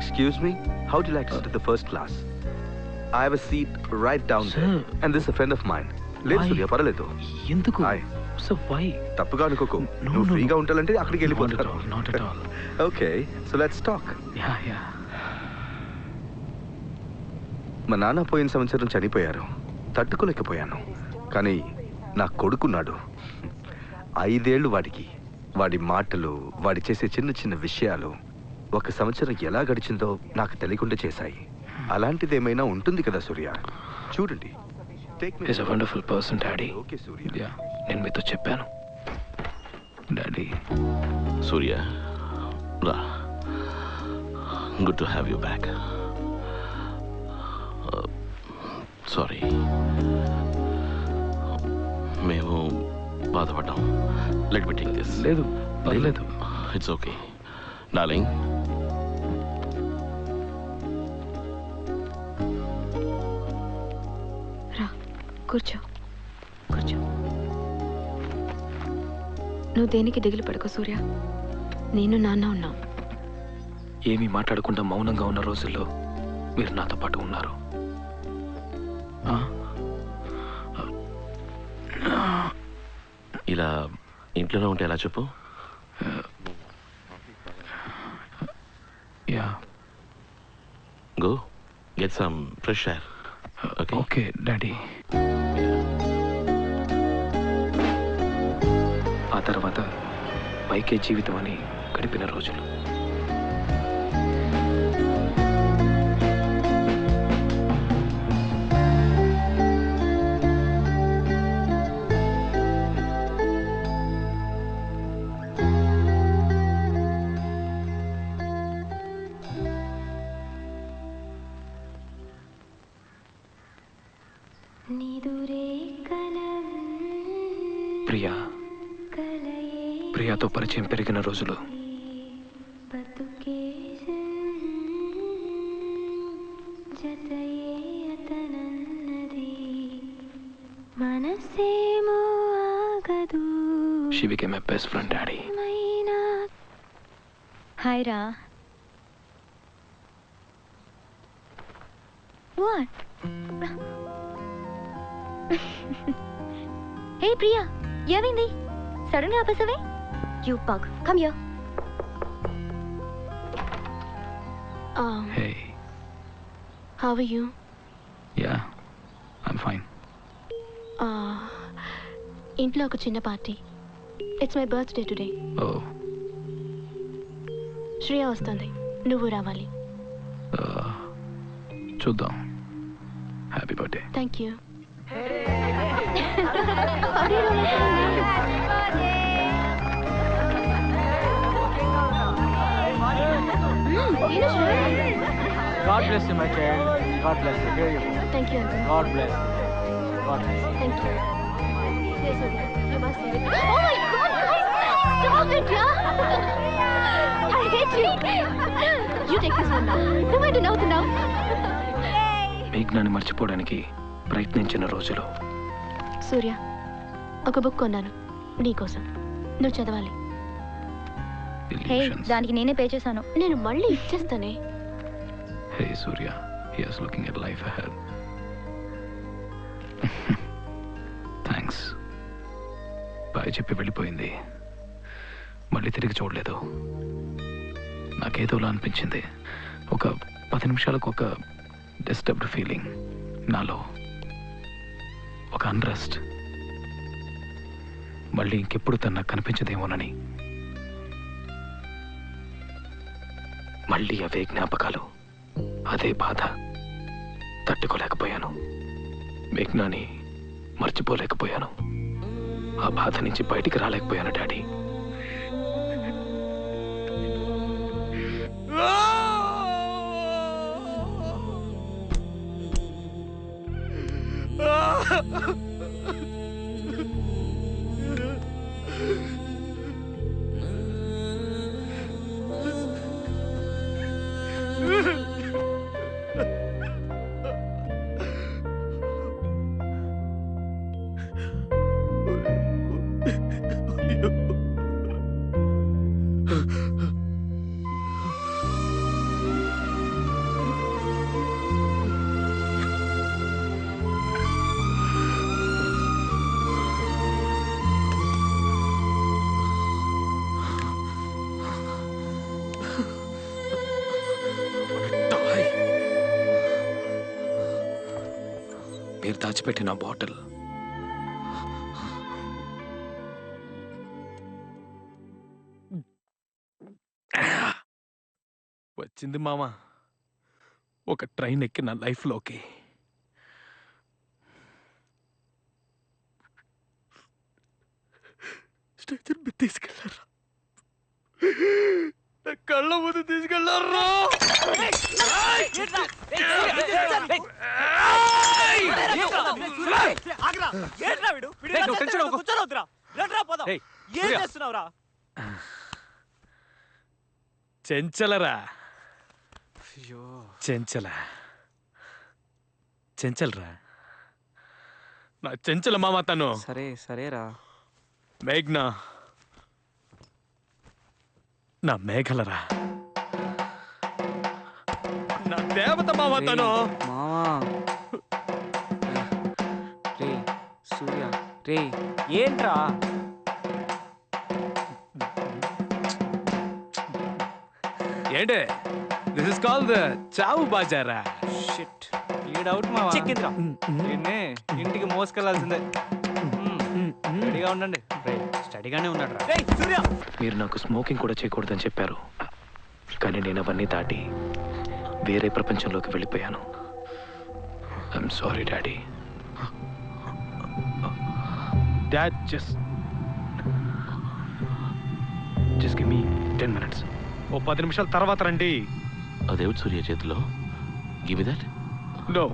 Speaker 16: Excuse me, how would you like to sit at the first class? I have a seat right down there. And this is a friend of mine. లేదు సూర్య, పర్వాలేదు.
Speaker 6: ఎందుకు? So why?
Speaker 16: తప్పుగా అనుకోకు. నువ్వు ఫ్రీగా ఉంటాలంటే అక్కడికి వెళ్ళిపోతాను.
Speaker 6: Not at all.
Speaker 16: Okay, so let's talk.
Speaker 6: Yeah.
Speaker 16: మా నాన్న పోయిన సంవత్సరం చనిపోయారు. తట్టుకోలేకపోయాను. కానీ నా కొడుకున్నాడు. 5 ఏళ్ళు వాడికి. వాడి మాటలు, వాడి చేసే చిన్న చిన్న విషయాలు ఒక సంవత్సరం ఎలా గడిచిందో నాకు తెలియకుండా చేశాయి. అలాంటిది ఏమైనా ఉంటుంది కదా సూర్య? చూడండి.
Speaker 6: He's a wonderful person, Daddy.
Speaker 16: Okay, Surya.
Speaker 6: Yeah, నేను మీతో చెప్పాను. Daddy.
Speaker 2: సూర్య, రా. Good to have you back. Sorry, మేము బాధపడ్డాం. Let me take this.
Speaker 6: లేదు, పర్లేదు.
Speaker 2: It's okay darling.
Speaker 7: కూర్చో. నువ్వు దేనికి దిగులు పడుకో సూర్య. నేను నాన్న ఉన్నాం.
Speaker 6: ఏమీ మాట్లాడకుండా మౌనంగా ఉన్న రోజుల్లో మీరు నాతో పాటు ఉన్నారు.
Speaker 2: ఇలా ఇంట్లోనే ఉంటే ఎలా చెప్పు?
Speaker 6: Yeah,
Speaker 2: go get some fresh air.
Speaker 6: Okay daddy. ఆ తర్వాత పైకే జీవితం అని గడిపిన రోజులు. ప్రియాతో పరిచయం పెరిగిన రోజులు. She became my best friend, Daddy.
Speaker 3: Hi, Ra. What? Hey, Priya. ఏమైంది? Suddenly ఆపేసావే? You pug. Come here.
Speaker 6: Hey.
Speaker 3: How are you?
Speaker 6: Yeah, I'm fine.
Speaker 3: ఇంట్లో ఒక చిన్న party. It's my birthday today.
Speaker 6: Oh.
Speaker 3: Shreya వస్తుంది. నువ్వు రావాలి.
Speaker 6: చూద్దాం. Happy birthday.
Speaker 3: Thank you.
Speaker 9: God bless you, my child. God bless you. Here you go.
Speaker 3: Thank you, Uncle.
Speaker 9: God bless you. God bless you.
Speaker 3: Thank you. Yes, Surya. You must have it. Oh my God, guys! Stop it, yeah! I hate you. You take this one now. No matter now.
Speaker 6: మేఘ్నాన్ని మర్చిపోవడానికి ప్రయత్నించిన రోజులు.
Speaker 3: సూర్య, ఒక book కొన్నాను నీకోసం. నువ్వు చదవాలి.
Speaker 14: హే, దానికి నేనే పే చేశాను.
Speaker 3: నేను మళ్ళీ ఇచ్చేస్తానే.
Speaker 6: Hey Surya, he is looking at life ahead. Thanks. Bye చెప్పి వెళ్ళిపోయింది. మళ్ళీ తిరిగి చూడలేదు. నాకేదోలా అనిపించింది. ఒక 10 నిమిషాలకు ఒక డిస్టర్బ్డ్ ఫీలింగ్ నాలో, ఒక అన్రెస్ట్. మళ్ళీ ఇంకెప్పుడు తను నాకు కనిపించదేమోనని. మళ్ళీ అవే జ్ఞాపకాలు, అదే బాధ. తట్టుకోలేకపోయాను. మేఘ్నాని మర్చిపోలేకపోయాను. ఆ బాధ నుంచి బయటికి రాలేకపోయాను డాడీ. మీరు దాచిపెట్టిన బాటిల్ వచ్చింది మామ. ఒక ట్రైన్ ఎక్కి నా లైఫ్లోకి. స్టేషన్ మీద తీసుకెళ్ళారా? నా కళ్ళ ముందు తీసుకెళ్ళారా? చెంచలరా, చెంచలరా, నా చెంచల మామ తను.
Speaker 9: సరేరా.
Speaker 6: మేఘ్నా నా మేఘలరా, నా దేవత మామ తను.
Speaker 9: రే సూర్య, రే ఏంట్రా?
Speaker 6: ఏంటే? దిస్ ఇస్ కాల్డ్ చావు బాజారా.
Speaker 9: షిట్, ఈడౌట్ మావా. చెక్కిందిరా. నిన్నే ఇంటికి మోసుకెళ్లాల్సిందే. రెడీగా ఉండండి. స్టడీగానే ఉన్నాడు రా. సూర్య,
Speaker 6: మీరు నాకు స్మోకింగ్ కూడా చేయకూడదని చెప్పారు, కానీ నేను అవన్నీ దాటి వేరే ప్రపంచంలోకి వెళ్ళిపోయాను. I'm sorry daddy. Dad, just give me 10 minutes. ఓ 10 నిమిషాల తర్వాత రండి.
Speaker 2: అదేవిడు సూర్య చేతిలో. Give me that.
Speaker 6: నో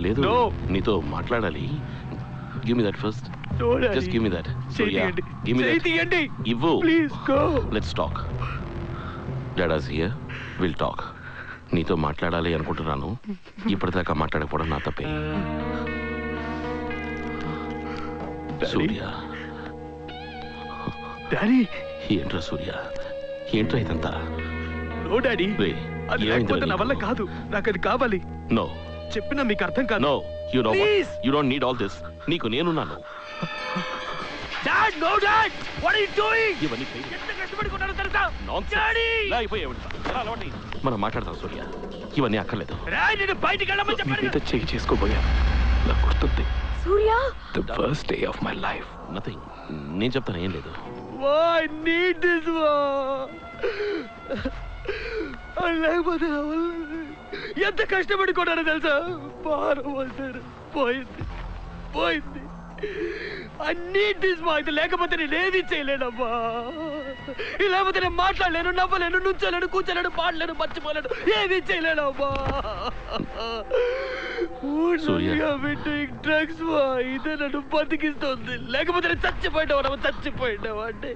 Speaker 2: లేదు, నీతో మాట్లాడాలి. Give me that first. Just give me that. Surya, give me that. ఇవ్వు.
Speaker 6: Please go.
Speaker 2: Let's talk. Dad's here, will talk. నీతో మాట్లాడాలి అనుకుంటున్నాను. ఇప్పటిదాకా మాట్లాడకపోవడం నా తప్పే. సూర్య,
Speaker 6: డాడీ.
Speaker 2: ఏంట్రా సూర్య, ఏంట్రా ఇదంతా?
Speaker 6: నో డాడీ, అది లేకపోతే నా వల్ల కాదు. నాకు అది కావాలి.
Speaker 2: నో,
Speaker 6: చెప్పినా మీకు అర్థం కాదు.
Speaker 2: No, you know what, you don't need all this. నీకు నేనున్నాను.
Speaker 6: Dad, no dad, what are you doing?
Speaker 2: ఇవన్నీ
Speaker 6: ఎంత కష్టపడుకున్నారో తెలుసా?
Speaker 2: డాడీ, మనం మాట్లాడతాం సూర్య. ఇవన్నీ అక్కర్లేదు.
Speaker 6: నేను బయటికి వెళ్ళమని చెప్పాను. చెయ్యి చేసుకోబోయాను. నాకు గుర్తుంది.
Speaker 3: Surya,
Speaker 6: the first day of my life.
Speaker 2: Nothing. నేను చెప్తాను, ఏం లేదు.
Speaker 6: Why need this one? లేకపోతే
Speaker 1: ఎంత కష్టపడి కొన్నాను తెలుసా? భారం వస్తారు పోయింది పోయింది. అన్నింటి స్మాయితే లేకపోతే నేనేది చేయలేనమ్మా. లేకపోతే నేను మాట్లాడలేను, నవ్వలేను, నుంచోలేను, కూర్చోలేను, పాడలేను, మర్చిపోలేను, ఏది చేయలేనమ్మా. డ్రగ్స్ ఇదే నన్ను బతికిస్తుంది. లేకపోతే నేను చచ్చిపోయినావు, చచ్చిపోయినావు అంటే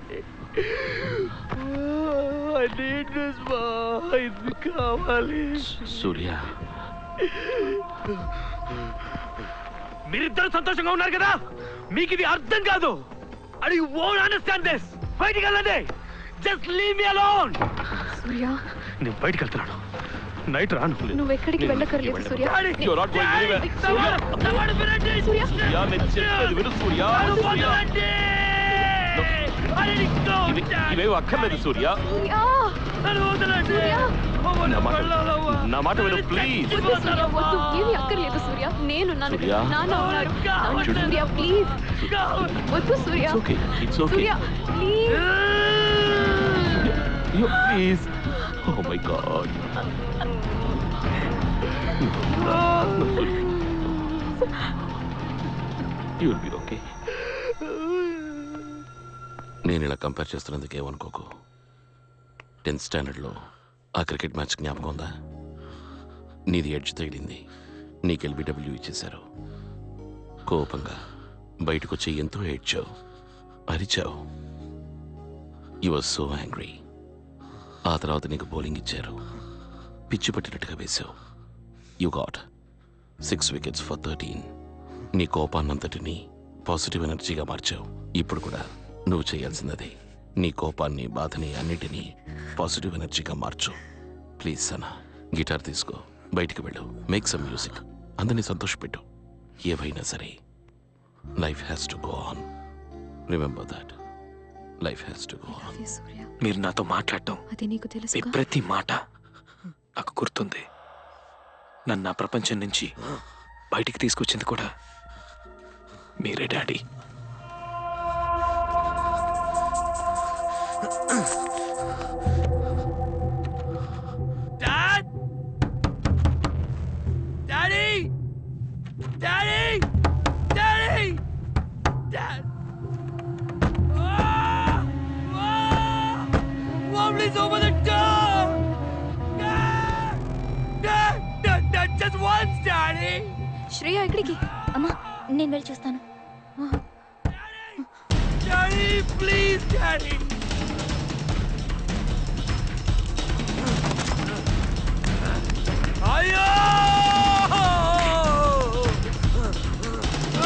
Speaker 1: ఇది కావాలి.
Speaker 2: సూర్య,
Speaker 1: మీరిద్దరు సంతోషంగా ఉన్నారు కదా, మీకు ఇది అర్థం కాదు. And you won't understand this. బయటికి వెళ్ళండి. Just leave me alone.
Speaker 7: Surya,
Speaker 6: నేను బయటికి వెళ్తున్నాను. నైట్ రాను.
Speaker 7: నువ్వు ఎక్కడికి వెళ్ళకర్లేదు సూర్య.
Speaker 2: You're not going anywhere. సూర్య, నేను చెప్పేది విను సూర్య. ఇవేవి అక్కర్లేదు సూర్య. నా మాట విను ప్లీజ్.
Speaker 7: ఏమి అక్కర్లేదు సూర్య, నేను నాన్న ఉన్నారు. సూర్య ప్లీజ్ వద్దు సూర్య.
Speaker 2: It's okay.
Speaker 7: Surya please.
Speaker 2: Please. Oh my God. You'll be okay. నేను ఇలా కంపేర్ చేస్తున్నందుకు ఏమనుకోకు. 10th స్టాండర్డ్లో ఆ క్రికెట్ మ్యాచ్ జ్ఞాపకం ఉందా? నీది ఎడ్జ్ తగిలింది, నీకు ఎల్బిడబ్ల్యూ ఇచ్చేశారు. కోపంగా బయటకు వచ్చి ఎంతో ఏడ్చావు, అరిచావు. You was so angry. ఆ తర్వాత నీకు బౌలింగ్ ఇచ్చారు, పిచ్చి పట్టినట్టుగా వేశావు. You got 6 wickets for 13. నీ కోపాన్నంతటినీ పాజిటివ్ ఎనర్జీగా మార్చావు. ఇప్పుడు కూడా నువ్వు చేయాల్సినది నీ కోపాన్ని, బాధని అన్నిటినీ పాజిటివ్ ఎనర్జీగా మార్చు. ప్లీజ్ సనా, గిటార్ తీసుకో, బయటికి వెళ్ళు, మేక్ సమ్ మ్యూజిక్, అందరినీ సంతోషపెట్టు. ఏవైనా సరే, life has to go on. Remember that. Life has to go on.
Speaker 6: మీరు నాతో మాట్లాడటం,
Speaker 7: అది నీకు తెలుసు.
Speaker 6: మీ ప్రతి మాట నాకు గుర్తుంది. నన్ను నా ప్రపంచం నుంచి బయటికి తీసుకొచ్చింది కూడా మీరే daddy.
Speaker 1: Dad! Daddy! Daddy! Daddy! Dad! Mom, please open the door! Dad! Dad! Dad! Just once, Daddy!
Speaker 7: Shreya ఎక్కడికి?
Speaker 14: అమ్మా నేను వెళ్ళి చూస్తాను.
Speaker 1: Daddy, please, Daddy! అయ్యో!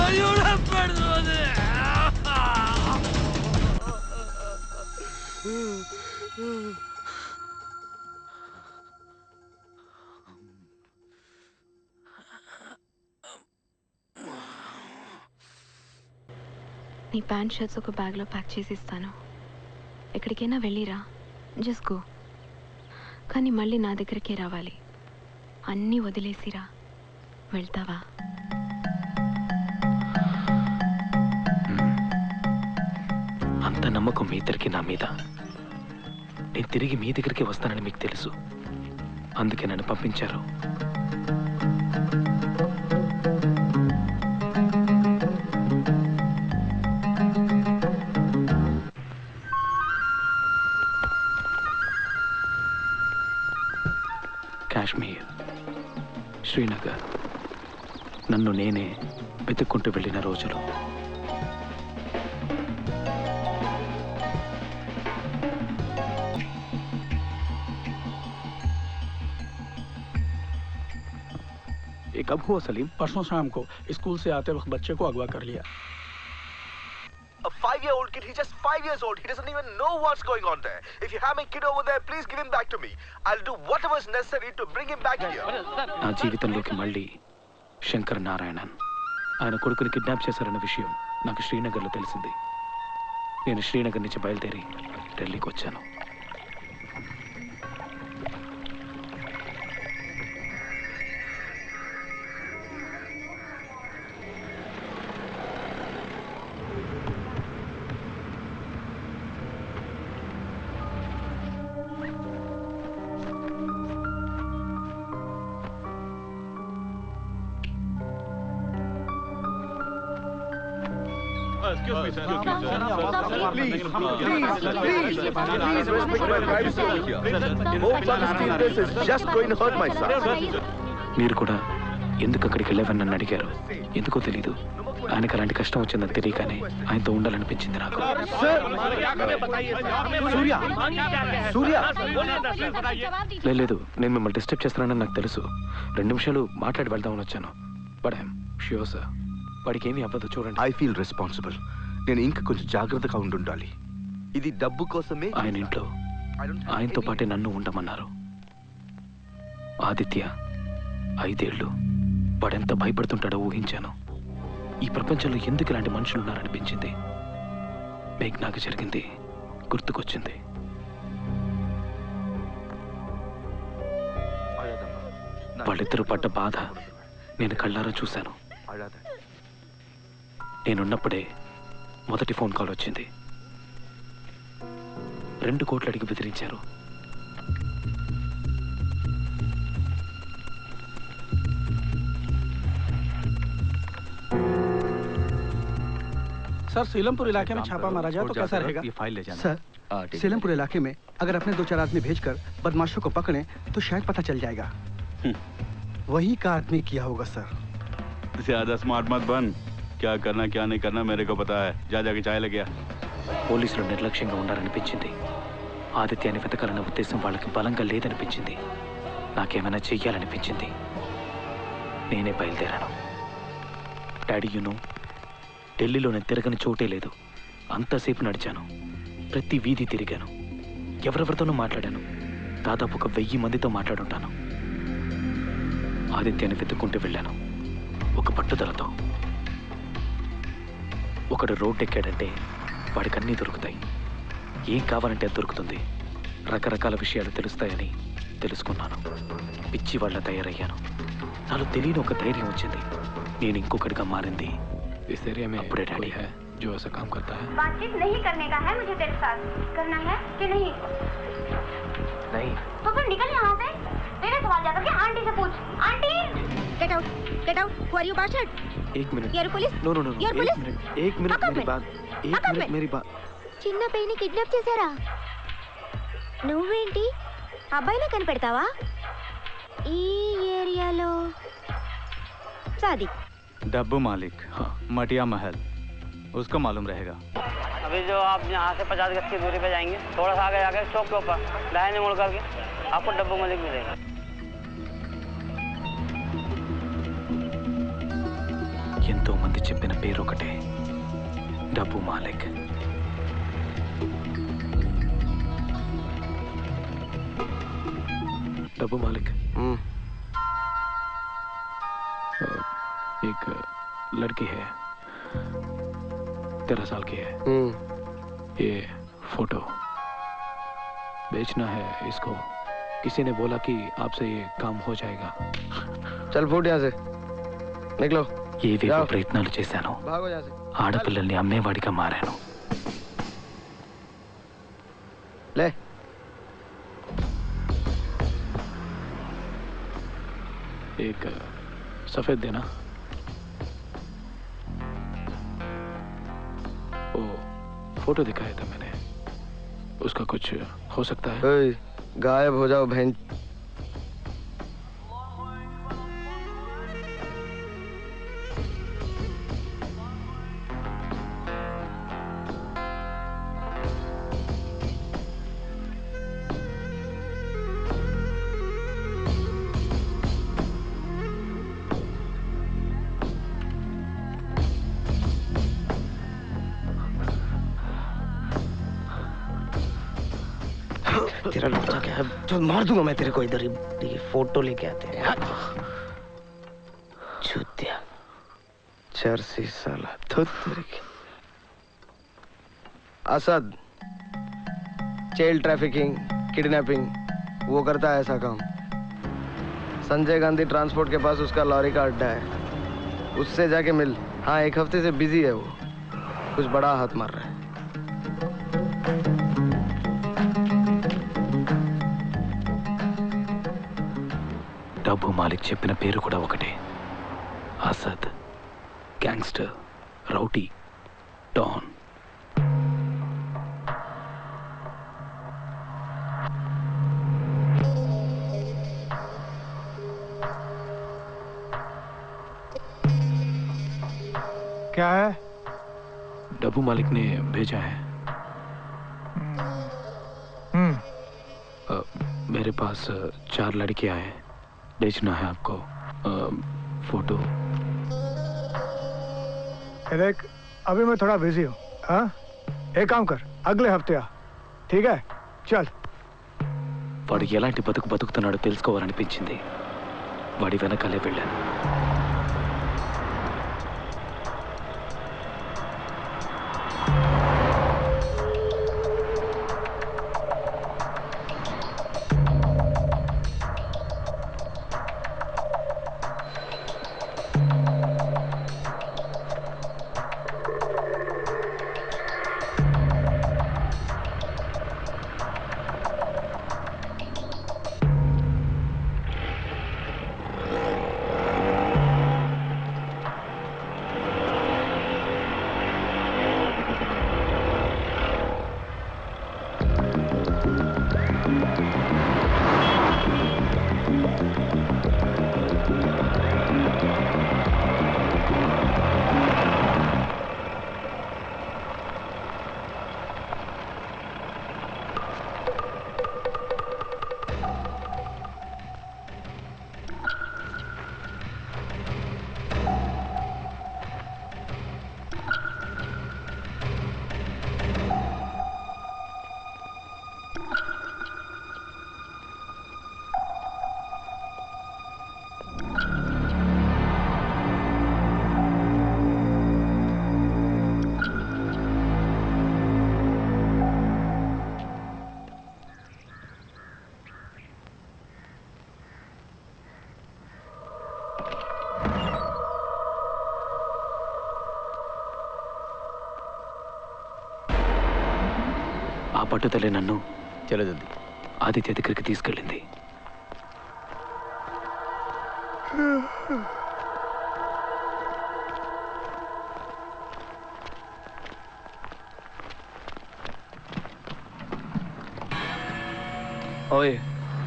Speaker 1: అయ్యో నా పడుతుంది.
Speaker 7: నీ ప్యాంట్ షర్ట్స్ ఒక బ్యాగ్లో ప్యాక్ చేసి ఇస్తాను. ఎక్కడికైనా వెళ్ళిరా, జస్ట్ గో. కానీ మళ్ళీ నా దగ్గరికే రావాలి. అన్నీ వదిలేసిరా. వెళ్తావా?
Speaker 6: అంత నమ్మకం మీ ఇద్దరికి నా మీద. నేను తిరిగి మీ దగ్గరికి వస్తానని మీకు తెలుసు, అందుకే నన్ను పంపించారు. కాశ్మీర్, శ్రీనగర్, నన్ను నేనే వెతుక్కుంటూ వెళ్ళిన రోజులు.
Speaker 17: ये कब हुआ सलीम? परसों शाम को स्कूल से आते वक्त बच्चे को अगवा कर लिया.
Speaker 16: A 5-year-old kid, he's just 5 years old. He doesn't even know what's going on there. If you have my kid over there, please give him back to me. I'll do whatever is necessary to bring him back here.
Speaker 6: నా జీవితంలోకి మళ్ళీ శంకర్ నారాయణన్, ఆయన కొడుకుని kidnap చేశారన్న విషయం నాకు శ్రీనగర్లో తెలిసింది. నేను శ్రీనగర్ నుంచి బయలుదేరి ఢిల్లీకి వచ్చాను. మీరు కూడా ఎందుకు అక్కడికి వెళ్ళావని నన్ను అడిగారు. ఎందుకో తెలీదు, ఆయనకు అలాంటి కష్టం వచ్చిందని తెలియగానే ఆయనతో ఉండాలనిపించింది నాకు. లేదు, నేను మిమ్మల్ని డిస్టర్బ్ చేస్తున్నానని నాకు తెలుసు. 2 నిమిషాలు మాట్లాడి వెళ్దామని వచ్చాను. బట్ ఐఎమ్ ష్యూర్ సార్, వాడికి ఏమీ అవ్వదు. చూడండి,
Speaker 16: ఐ ఫీల్ రెస్పాన్సిబుల్. నేను ఇంకా కొంచెం జాగ్రత్తగా ఉండాలి. ఇది డబ్బు కోసమే.
Speaker 6: ఆయన ఇంట్లో ఆయనతో పాటే నన్ను ఉండమన్నారు. ఆదిత్య 5 ఏళ్ళు వాడెంత భయపడుతుంటాడో ఊహించాను. ఈ ప్రపంచంలో ఎందుకు ఇలాంటి మనుషులు ఉన్నారనిపించింది. మేఘ్నాకి జరిగింది గుర్తుకొచ్చింది. వాళ్ళిద్దరూ పడ్డ బాధ నేను కళ్ళారా చూశాను. నేనున్నప్పుడే మొదటి ఫోన్ కాల్ వచ్చింది. 2 కోట్లు అడిగి బెదిరించారు.
Speaker 17: सर सीलमपुर इलाके में छापा मारा जाए तो कैसा रहेगा?
Speaker 11: ये फाइल ले जाना।
Speaker 17: सर सीलमपुर इलाके में अगर अपने 2-4 आदमी भेजकर बदमाशों को पकड़ें तो शायद पता चल जाएगा। वही का आदमी किया होगा सर।
Speaker 18: ज्यादा स्मार्ट मत बन। क्या करना क्या नहीं करना मेरे को पता है। जा जाके चाय लगे।
Speaker 6: పోలీసులు నిర్లక్ష్యంగా ఉండాలనిపించింది. ఆదిత్యాన్ని వెతకాలన్న ఉద్దేశం వాళ్ళకి బలంగా లేదనిపించింది. నాకేమైనా చెయ్యాలనిపించింది. నేనే బయలుదేరాను. డాడీ యూనో, ఢిల్లీలో నేను తిరగని చోటే లేదు. అంతసేపు నడిచాను, ప్రతి వీధి తిరిగాను, ఎవరెవరితోనూ మాట్లాడాను. దాదాపు 1000 మందితో మాట్లాడుంటాను. ఆదిత్యాన్ని వెతుక్కుంటూ వెళ్ళాను ఒక పట్టుదలతో. ఒకడు రోడ్డు ఎక్కాడంటే వాడికి అన్నీ దొరుకుతాయి. ఏం కావాలంటే అది దొరుకుతుంది. రకరకాల విషయాలు తెలుస్తాయని తెలుసుకున్నాను. పిచ్చి వాళ్ళ తయారయ్యాను. నాలో తెలియని ఒక ధైర్యం వచ్చింది. నేను ఇంకొకటిగా మారింది. इस एरिया में कोई है जो ऐसा काम करता है?
Speaker 19: बातचीत नहीं करने का है मुझे तेरे साथ। करना है कि नहीं?
Speaker 8: नहीं।
Speaker 19: तो फिर निकल यहाँ से। तेरे सवाल जाकर के आंटी से पूछ। Aunty, get out, get out. Who are you, bastard?
Speaker 6: 1 minute.
Speaker 19: You're police?
Speaker 6: No, no, no.
Speaker 19: You're police?
Speaker 6: 1 minute मेरी बात। 1 मिनट मेरी बात।
Speaker 19: చిన్న పైని కిడ్నాప్ చేశారా? నువ్వేంటి అబ్బాయిలా కనిపెడతావా? ఈ ఏరియాలో సాది
Speaker 18: डब्बू मालिक। हाँ। मटिया महल, उसको मालूम रहेगा।
Speaker 20: अभी जो आप यहाँ से 50 गज की दूरी पे जाएंगे, थोड़ा सा आगे जाकर चौक के ऊपर दाहिने मुड़ करके आपको डब्बू मालिक मिलेगा।
Speaker 6: ఎంతో మంది చెప్పిన పేరు ఒకటే, డబ్బు మాలిక్. डब्बू मालिक। एक लड़की है, 13 साल की है। ये फोटो बेचना है इसको। किसी ने बोला कि आपसे ये काम हो जाएगा।
Speaker 8: चल फूट यहाँ से, निकलो।
Speaker 6: ఏవేవో ప్రయత్నాలు చేశాను.
Speaker 8: भागो यहाँ से।
Speaker 6: ఆడపిల్లల్ని అమ్మేవాడిగా మారాను.
Speaker 8: ले
Speaker 6: एक सफेद देना। वो फोटो दिखाया था मैंने, उसका कुछ हो सकता है?
Speaker 8: गायब हो जाओ बहन।
Speaker 20: तेरा लड़का क्या है? तो मार दूंगा मैं तेरे को। इधर ये फोटो लेके आते हैं। चूतिया चर्सी साला धुत तेरे की।
Speaker 8: असद चाइल्ड ट्रैफिकिंग, किडनैपिंग, वो करता है ऐसा काम। संजय गांधी ट्रांसपोर्ट के पास उसका लॉरी का अड्डा है, उससे जाके मिल। हाँ, 1 हफ्ते से बिजी है वो, कुछ बड़ा हाथ मार रहा है।
Speaker 6: డబ్బు మాలిక్ చెప్పిన పేరు కూడా ఒకటే, అసద్. గ్యాంగ్స్టర్, రౌటీ. डॉन।
Speaker 17: क्या है?
Speaker 6: डब्बू मालिक ने भेजा है। मेरे पास 4 लड़कियां हैं, भेजना है आपको फोटो।
Speaker 17: देख, अभी मैं थोड़ा बिजी हूँ। हाँ, एक काम कर, अगले हफ्ते आ, ठीक है? चल।
Speaker 6: వాడికి ఎలాంటి బతుకుతున్నాడో తెలుసుకోవాలనిపించింది. వాడి వెనకాలే వెళ్ళాను. ఆ పట్టుదలే నన్ను
Speaker 10: చలదండి
Speaker 6: ఆదిత్య దగ్గరికి తీసుకెళ్ళింది.
Speaker 16: ओए,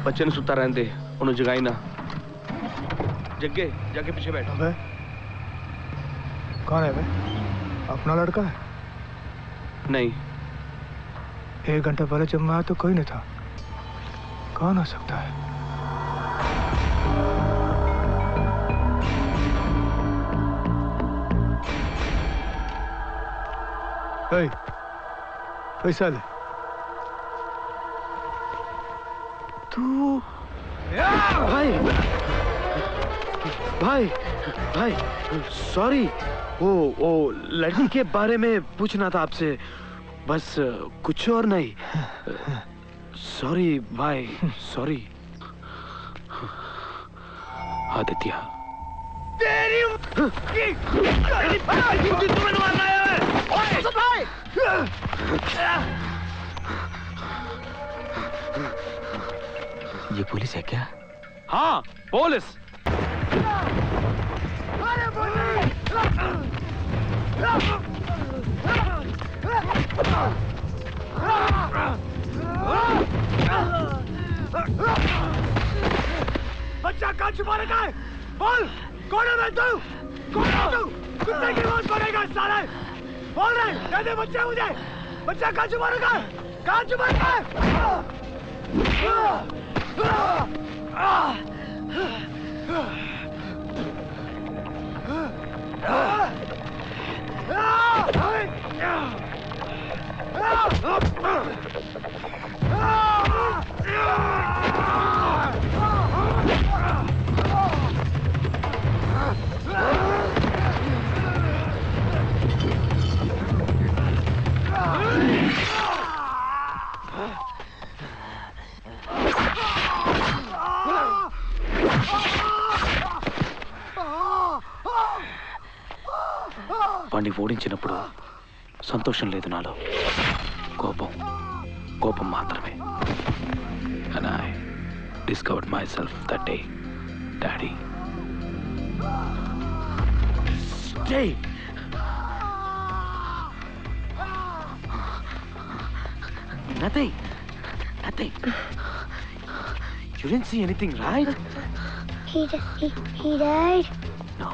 Speaker 16: बच्चे ने सुता रहने दे, उन्हें जगाई ना। जग्गे, जाके पीछे बैठ।
Speaker 17: अबे, कौन है बे? अपना लड़का है?
Speaker 16: नहीं।
Speaker 17: 1 घंटा पहले जब मैं आया तो कोई नहीं था। कौन हो सकता है? पैसा ले।
Speaker 11: तू भाई भाई भाई सॉरी, वो लड़की के बारे में पूछना था आपसे, बस कुछ और नहीं। सॉरी भाई, सॉरी।
Speaker 6: आदित्य
Speaker 4: ये पुलिस है क्या?
Speaker 6: हाँ, पुलिस।
Speaker 17: बच्चा कहाँ छुपा रखा है? बोल, कौन है तू? कौन है तू? कुत्ते की मौत बनेगा साले। बोल रहे, दे दे बच्चा मुझे। बच्चा कहाँ छुपा रखा है? कहाँ छुपा रखा है?
Speaker 6: వాడిని ఓడించినప్పుడు సంతోషం లేదు నాలో, కోపం కోపం మాత్రమే. And I discovered myself that day, Daddy.
Speaker 11: Stay. Nothing. Nothing. You didn't see anything, right?
Speaker 19: He died.
Speaker 11: No.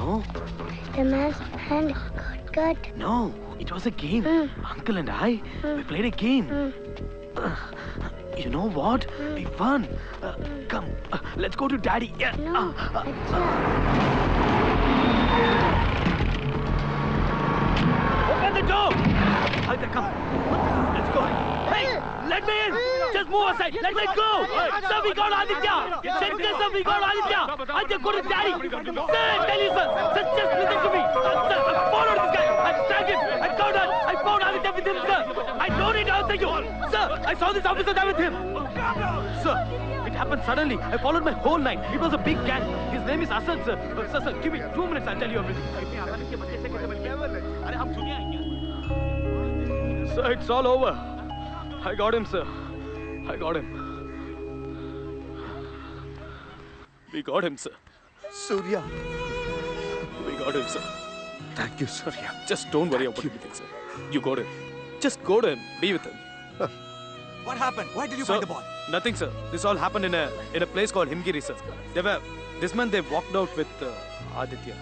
Speaker 19: The man's hand got cut.
Speaker 11: No. It was a game. Uncle and I, we played a game. You know what? We won. Come, let's go to Daddy. Yeah.
Speaker 19: No,
Speaker 11: Open the door. Come. Let's go. Hey, let me in. Just move aside. Let me go. Sir, we got Aditya. Shankar, sir, we got Aditya. Aditya, go to Daddy. Sir, I tell you, sir. Sir, just listen to me. Sir, I followed this guy. I tracked him. I found Aditya with him, sir. I don't need to answer you. Sir, I saw this officer there with him. Sir, it happened suddenly. I followed my whole night. It was a big gang. His name is Asad, sir. Sir, give me 2 minutes. I'll tell you everything. Sir, it's all over. I got him, sir. I got him. We got him, sir.
Speaker 5: Surya.
Speaker 11: We got him, sir.
Speaker 5: Thank you, Surya.
Speaker 11: Just don't worry about anything, sir. You got him. Just go to him. Be with him.
Speaker 17: What happened? Why did you
Speaker 11: Sir,
Speaker 17: find the boy?
Speaker 11: Nothing, sir. This all happened in a place called Himgiri, sir. This month they walked out with Aditya.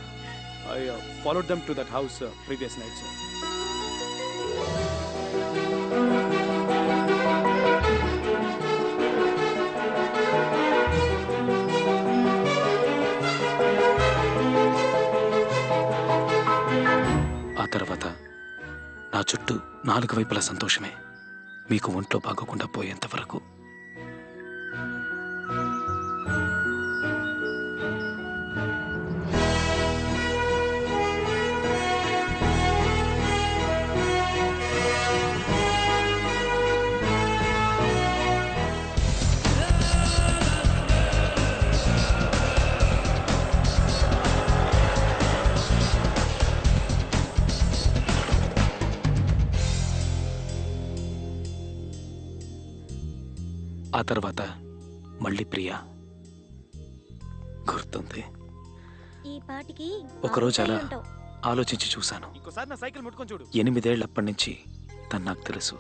Speaker 11: I followed them to that house previous night, sir.
Speaker 6: ఆ తర్వాత నా చుట్టూ 4 వైపుల సంతోషమే మీకు ఒంట్లో బాగోకుండా పోయేంత వరకు. ఆ తర్వాత మళ్ళీ ప్రియా గుర్తుంది.
Speaker 14: ఈ పాటికి
Speaker 6: ఒకరోజు అలా ఆలోచించి చూశాను.
Speaker 11: ఇంకోసారి నా సైకిల్ ముట్టుకొని చూడు.
Speaker 6: 8 ఏళ్ళప్పటి నుంచి తను నాకు తెలుసు.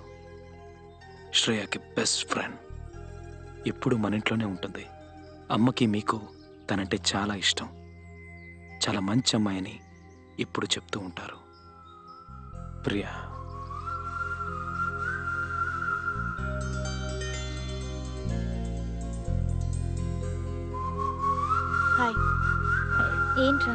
Speaker 6: శ్రేయాకి బెస్ట్ ఫ్రెండ్. ఎప్పుడు మన ఇంట్లోనే ఉంటుంది. అమ్మకి మీకు తనంటే చాలా ఇష్టం. చాలా మంచి అమ్మాయిని ఎప్పుడు చెప్తూ ఉంటారు. ప్రియా.
Speaker 14: హాయ్. ఏంట్రా?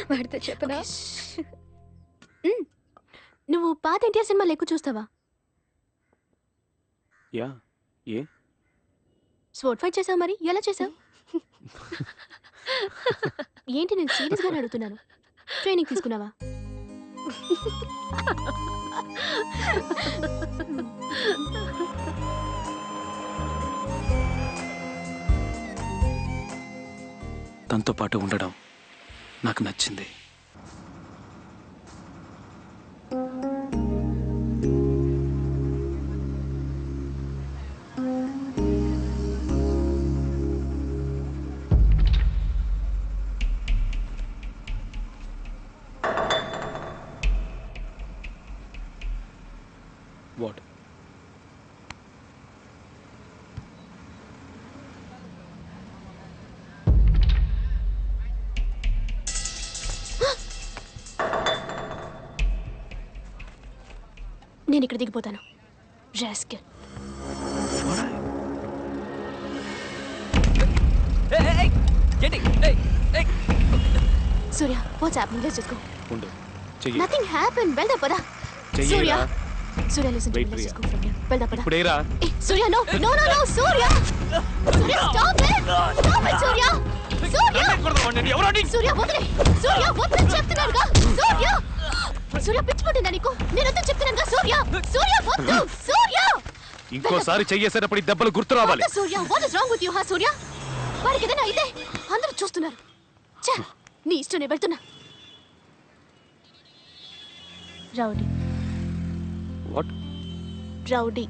Speaker 3: వాడితో చెప్పనా? నువ్వు పాత ఎన్టీఆర్ సినిమాలు ఎక్కువ చూస్తావా?
Speaker 6: యా. ఏ
Speaker 3: స్పోర్ట్ ఫైట్ చేసావు? మరి ఎలా చేసావు? ఏంటి, నేను సీరియస్ గా అడుగుతున్నాను. ట్రైనింగ్ తీసుకున్నావా?
Speaker 6: తనతో పాటు ఉండడం నాకు నచ్చింది. వాట్?
Speaker 3: నేను ఇక్కడ దిగిపోతాను. Rascal. Surya, what's happening? Let's just go.
Speaker 6: ఉండు. చెయ్యి.
Speaker 3: Nothing happen. వెళ్దాం పద. Surya. Surya, listen to me. Let's just go from here. వెళ్దాం పద.
Speaker 6: ఇప్పుడేరా?
Speaker 3: Surya, no no no no. Surya. Surya, stop it. Stop it Surya. Surya. Surya, వదిలే. సూర్య, వదిలే చెప్తున్నానుగా. సూర్య. సూర్య, పిచ్చి పట్టిందా నీకు? నేను వద్దని చెప్తున్నానుగా. సూర్య. సూర్య, వద్దు. సూర్య.
Speaker 6: ఇంకోసారి చెయ్యేసేటప్పుడు ఈ దెబ్బలు గుర్తు రావాలి.
Speaker 3: Surya, what is wrong with you? హా సూర్య, వాడికి ఏదైనా అయితే అందరూ చూస్తున్నారు. ఛే, నీ ఇష్టం, నేను వెళ్తున్నా. రౌడీ.
Speaker 6: వాట్?
Speaker 3: రౌడీ.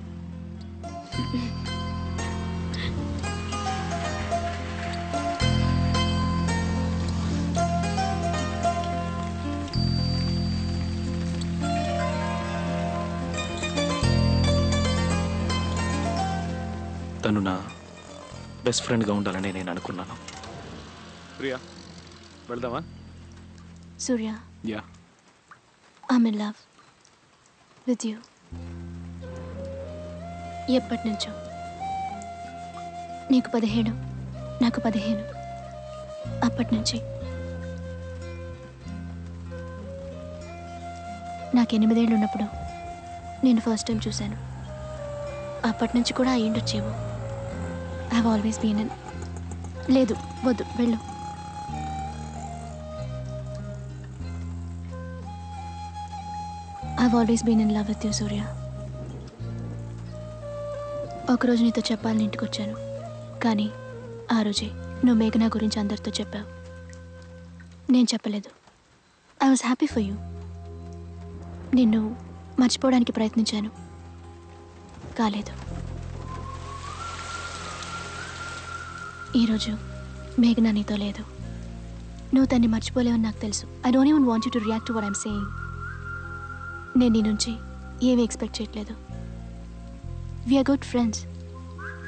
Speaker 6: తను నా బెస్ట్ ఫ్రెండ్గా ఉండాలని నేను అనుకున్నాను. ప్రియా, వెళ్దామా?
Speaker 3: Surya,
Speaker 6: yeah,
Speaker 3: I'm in love with you. ఎప్పటి నుంచో. నీకు 17, నాకు 15. అప్పటి నుంచి. నాకు 8 ఏళ్ళు ఉన్నప్పుడు నేను ఫస్ట్ టైం చూశాను. అప్పటి నుంచి కూడా అయ్యిండొచ్చేమో. I have always been in. లేదు, వద్దు, వెళ్ళు. I have always been in love with you Surya. ఒకరోజు నీతో చెప్పాలని ఇంటికి వచ్చాను, కానీ ఆ రోజే నువ్వు మేఘనా గురించి అందరితో చెప్పావు. నేను చెప్పలేదు. I was happy for you. నిన్ను మర్చిపోవడానికి ప్రయత్నించాను, కాలేదు. ఈరోజు మేఘనా నీతో లేదు. నువ్వు తన్ని మర్చిపోలేవని నాకు తెలుసు. I don't even want you to react to what I'm saying. నేను నీ నుంచి ఏమీ ఎక్స్పెక్ట్ చేయట్లేదు. We're good friends.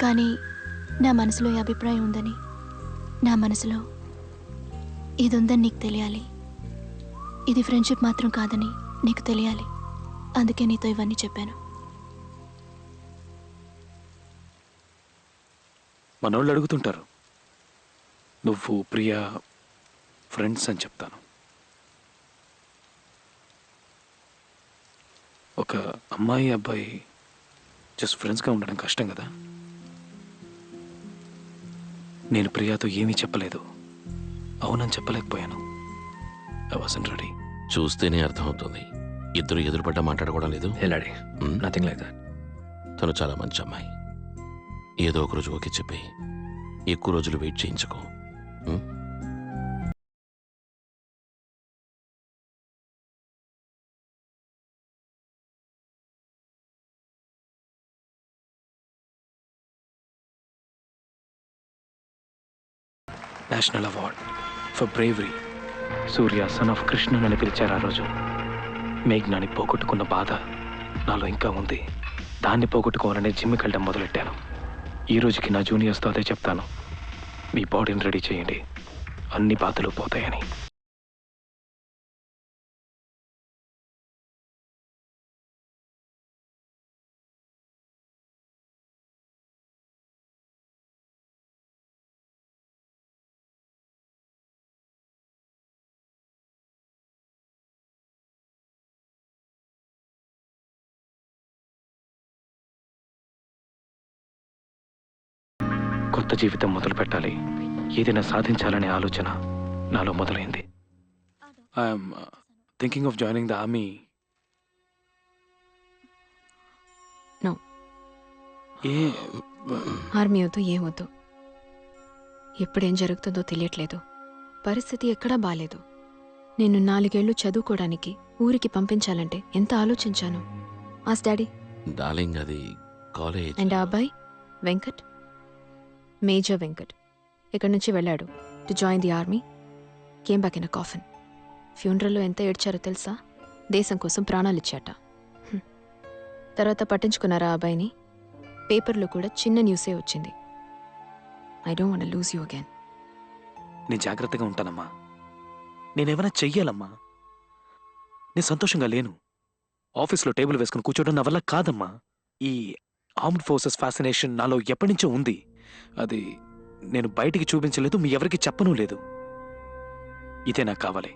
Speaker 3: కానీ నా మనసులో ఈ అభిప్రాయం ఉందని, నా మనసులో ఇది ఉందని నీకు తెలియాలి. ఇది ఫ్రెండ్షిప్ మాత్రం కాదని నీకు తెలియాలి. అందుకే నీతో ఇవన్నీ చెప్పాను.
Speaker 6: మనోళ్ళు అడుగుతుంటారు, నువ్వు ప్రియా ఫ్రెండ్స్ అని చెప్తాను. ఒక అమ్మాయి అబ్బాయి జస్ట్ ఫ్రెండ్స్గా ఉండడం కష్టం కదా. నేను ప్రియాతో ఏమీ చెప్పలేదు, అవునని చెప్పలేకపోయాను. I wasn't ready.
Speaker 2: చూస్తేనే అర్థమవుతుంది, ఇద్దరు ఎదురుపడ్డ మాట్లాడుకోవడం లేదు.
Speaker 4: ఎలాడి నథింగ్ లైక్ దట్.
Speaker 2: తను చాలా మంచి అమ్మాయి. ఏదో ఒక రోజు ఓకే చెప్పి ఎక్కువ రోజులు వెయిట్ చేయించుకో.
Speaker 6: National award for bravery. Surya son of Krishna అని పిలిచారు ఆ రోజు. మేఘ్నాని పోగొట్టుకున్న బాధ నాలో ఇంకా ఉంది. దాన్ని పోగొట్టుకోవాలని జిమ్కి వెళ్ళడం మొదలెట్టాను. ఈ రోజుకి నా జూనియర్స్తో అదే చెప్తాను, మీ బాడీని రెడీ చేయండి, అన్ని బాధలు పోతాయని. కొత్త జీవితం మొదలు పెట్టాలి, ఏదైనా సాధించాలనే ఆలోచన నాలో మొదలైంది. I'm thinking of joining the army.
Speaker 7: No, army వద్దు, ఏం వద్దు. ఎప్పుడేం జరుగుతుందో తెలియట్లేదు. పరిస్థితి ఎక్కడా బాలేదు. నేను 4 ఏళ్ళు చదువుకోవడానికి ఊరికి పంపించాలంటే ఎంత ఆలోచించాను. ఆస్ డాడీ.
Speaker 2: డార్లింగ్, అది కాలేజ్.
Speaker 7: అండ్ ఆ అబ్బాయి వెంకట్, మేజర్ వెంకట్, ఇక్కడి నుంచి వెళ్ళాడు to join the army. Came back in a coffin. ఫ్యూనరల్లో ఎంత ఏడ్చారో తెలుసా? దేశం కోసం ప్రాణాలు ఇచ్చాట. తర్వాత పట్టించుకున్నారా ఆ అబ్బాయిని? పేపర్లో కూడా చిన్న న్యూసే వచ్చింది. I don't want to lose you again.
Speaker 6: నేను జాగ్రత్తగా ఉంటానమ్మా. నేనేమైనా చెయ్యాలమ్మా. నేను సంతోషంగా లేను. ఆఫీస్లో టేబుల్ వేసుకుని కూర్చోవడం నా వల్ల కాదమ్మా. ఈ ఆర్మ్డ్ ఫోర్సెస్ ఫ్యాసినేషన్ నాలో ఎప్పటి నుంచో ఉంది. అది నేను బయటికి చూపించలేదు, మీ ఎవరికి చెప్పను లేదు. ఇదే నాకు కావాలి.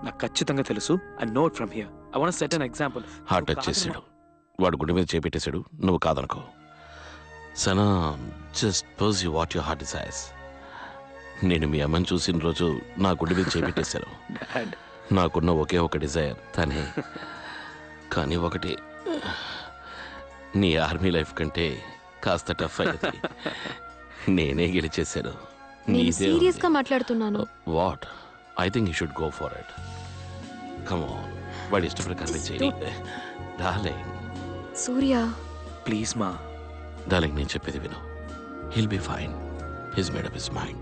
Speaker 6: నాకు ఖచ్చితంగా తెలుసు. I know it from here. I want to set an example.
Speaker 2: Heart touch చేశాడు, వాడు గుండె మీద చేపెట్టేశాడు. నువ్వు కాదనుకో. Sana, just pursue what your heart desires. నేను మీ అమ్మని చూసిన రోజు నా గుండె మీద చేపెట్టేశాను. నాకున్న ఒకే ఒక డిజైర్ తనే. కానీ ఒకటి, నీ ఆర్మీ లైఫ్ కంటే కాస్త టఫ్ అయ్యింది. నేనే గెలిచేశాను.
Speaker 7: నేను సీరియస్గా మాట్లాడుతున్నాను.
Speaker 2: What? I think you should go for it. Come on. వాడి ఇష్ట ప్రకారమే చేయి డార్లింగ్.
Speaker 12: సూర్య
Speaker 6: ప్లీజ్ మా.
Speaker 2: డార్లింగ్ నేను చెప్పేది విను. He'll be fine. His made up his mind.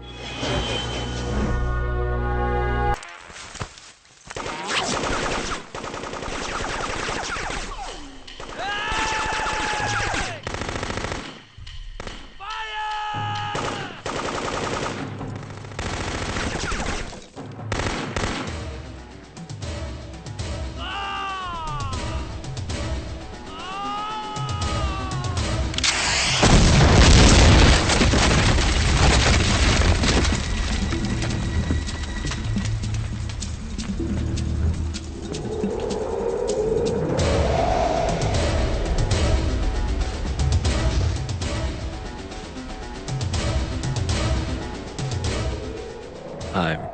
Speaker 6: I'm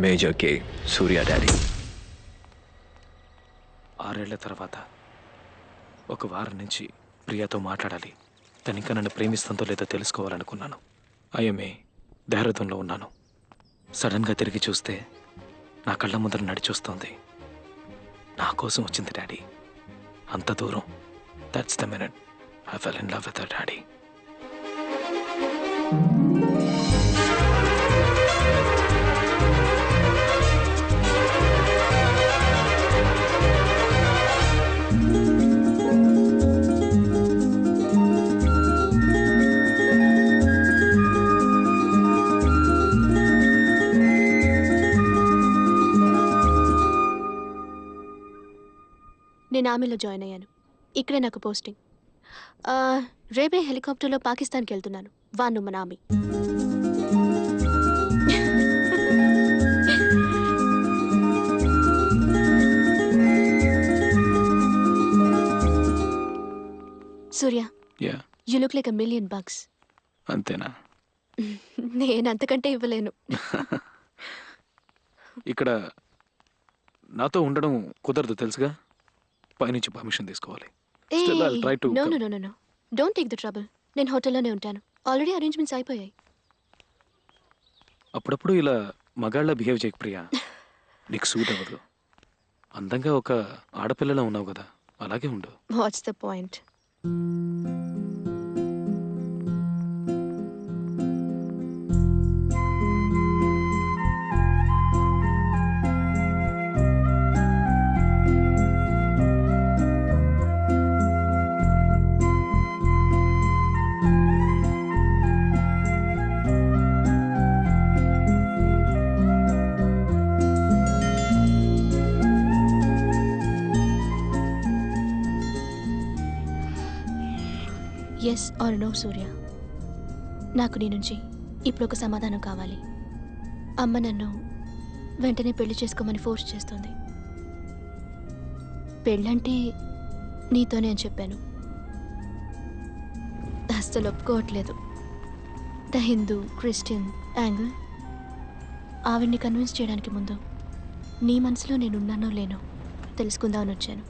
Speaker 6: major K Surya daddy. 6 ఏళ్ల తర్వాత ఒక వారం నుంచి ప్రియాతో మాట్లాడాలి. తను ఇంకా నన్ను ప్రేమిస్తుందో లేదో తెలుసుకోవాలనుకున్నాను. ఐఎంఏ దేహరాదూన్లో ఉన్నాను. సడన్గా తిరిగి చూస్తే నా కళ్ళ ముందర నడిచొస్తోంది. నా కోసం వచ్చింది డాడీ. అంత దూరం. That's the minute I fell in love with her daddy.
Speaker 3: నేను ఆర్మీలో జాయిన్ అయ్యాను. ఇక్కడే నాకు పోస్టింగ్. రేపే హెలికాప్టర్లో పాకిస్తాన్కి వెళ్తున్నాను. వాను మన army. Surya, you look like $1 million.
Speaker 6: అంతేనా?
Speaker 3: నేను అంతకంటే ఇవ్వలేను.
Speaker 6: ఇక్కడ నాతో ఉండడం కుదరదు తెలుసుగా. పైనుంచి పర్మిషన్ తీసుకోవాలి. Still, I'll try to
Speaker 3: no
Speaker 6: come.
Speaker 3: No no no don't take the trouble. నేను హోటల్లోనే ఉంటాను. ఆల్రెడీ అరేంజ్మెంట్స్ అయిపోయాయి.
Speaker 6: అప్పుడప్పుడు ఇలా మగాళ్ళ బిహేవ్ చేయకు ప్రియా. నీకు సూట్ అవ్వదు. అందంగా ఒక ఆడపిల్లలా ఉన్నావు కదా, అలాగే ఉండు.
Speaker 3: What's the point? Yes or no Surya. నాకు నీ నుంచి ఇప్పుడు ఒక సమాధానం కావాలి. అమ్మ నన్ను వెంటనే పెళ్లి చేసుకోమని ఫోర్స్ చేస్తుంది. పెళ్ళంటే నీతోనే అని చెప్పాను. అస్సలు ఒప్పుకోవట్లేదు. The Hindu Christian angle. ఆవిడ్ని కన్విన్స్ చేయడానికి ముందు నీ మనసులో నేనున్నానో లేనో తెలుసుకుందామని వచ్చాను.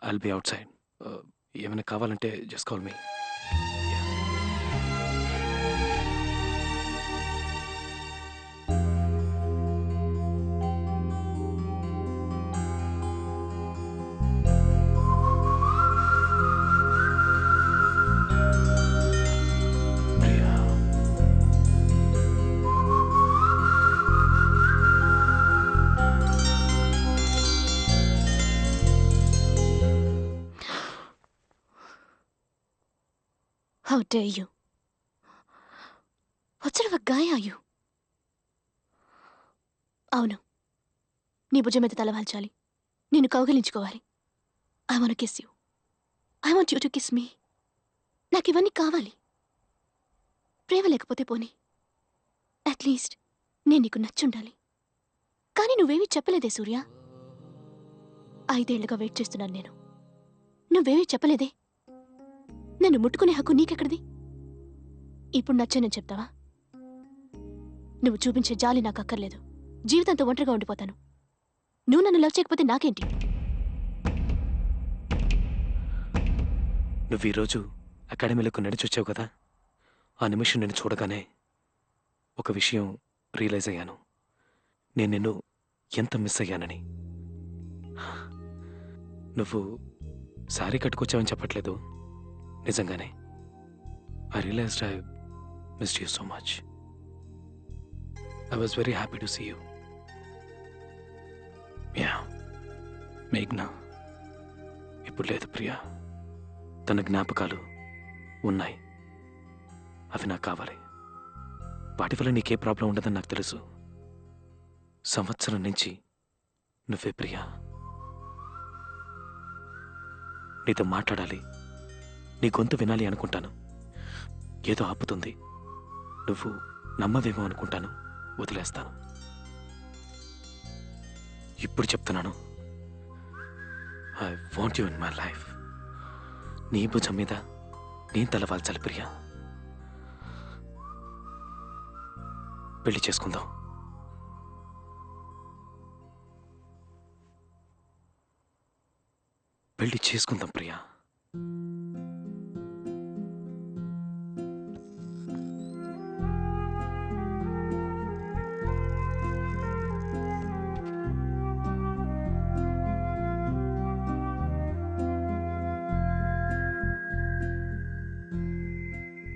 Speaker 6: I'll be outside. ఏమైనా కావాలంటే just call me.
Speaker 3: How dare you? What sort of a guy are you? అవును, నీ భుజం మీద తలవాల్చాలి. నేను కౌగిలించుకోవాలి. I want to kiss you. I want you to kiss me. నాకు ఇవన్నీ కావాలి. ప్రేమ లేకపోతే పోనీ, అట్లీస్ట్ నేను నీకు నచ్చుండాలి. కానీ నువ్వేమీ చెప్పలేదే సూర్య. 5 ఏళ్లుగా వెయిట్ చేస్తున్నాను నేను. నువ్వేమీ చెప్పలేదే. నన్ను ముట్టుకునే హక్కు నీకెక్కడిది? ఇప్పుడు నచ్చానని చెప్తావా? నువ్వు చూపించే జాలి నాకు అక్కర్లేదు. జీవితంతో ఒంటరిగా ఉండిపోతాను. నువ్వు నన్ను లవ్ చేయకపోతే నాకేంటి?
Speaker 6: నువ్వు ఈరోజు అకాడమీలోకి నడిచొచ్చావు కదా, ఆ నిమిషం నేను చూడగానే ఒక విషయం రియలైజ్ అయ్యాను. నేను నిన్ను ఎంత మిస్ అయ్యానని. నువ్వు శారీ కట్టుకొచ్చావని చెప్పట్లేదు, నిజంగానే. I realized I missed you so much. I was very happy to see you. Yeah. మేఘ్నా ఇప్పుడు లేదు ప్రియా. తన జ్ఞాపకాలు ఉన్నాయి, అవి నాకు కావాలి. వాటి వల్ల నీకే ప్రాబ్లం ఉండదని నాకు తెలుసు. సంవత్సరం నుంచి నువ్వే ప్రియా. నీతో మాట్లాడాలి, నీ గొంతు వినాలి అనుకుంటాను. ఏదో ఆపుతుంది. నువ్వు నమ్మవేమో అనుకుంటాను, వదిలేస్తాను. ఇప్పుడు చెప్తున్నాను, I want you in my life. నీ భుజం మీద నేను తలవాల్చాలి ప్రియా. పెళ్లి చేసుకుందాం. పెళ్లి చేసుకుందాం ప్రియా.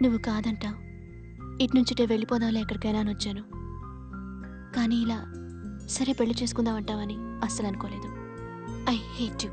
Speaker 3: నువ్వు కాదంటావు. ఇట్నుంచిటే వెళ్ళిపోదాంలే ఎక్కడికైనా అని వచ్చాను. కానీ ఇలా సరే పెళ్లి చేసుకుందాం అంటావని అస్సలు అనుకోలేదు. I hate you.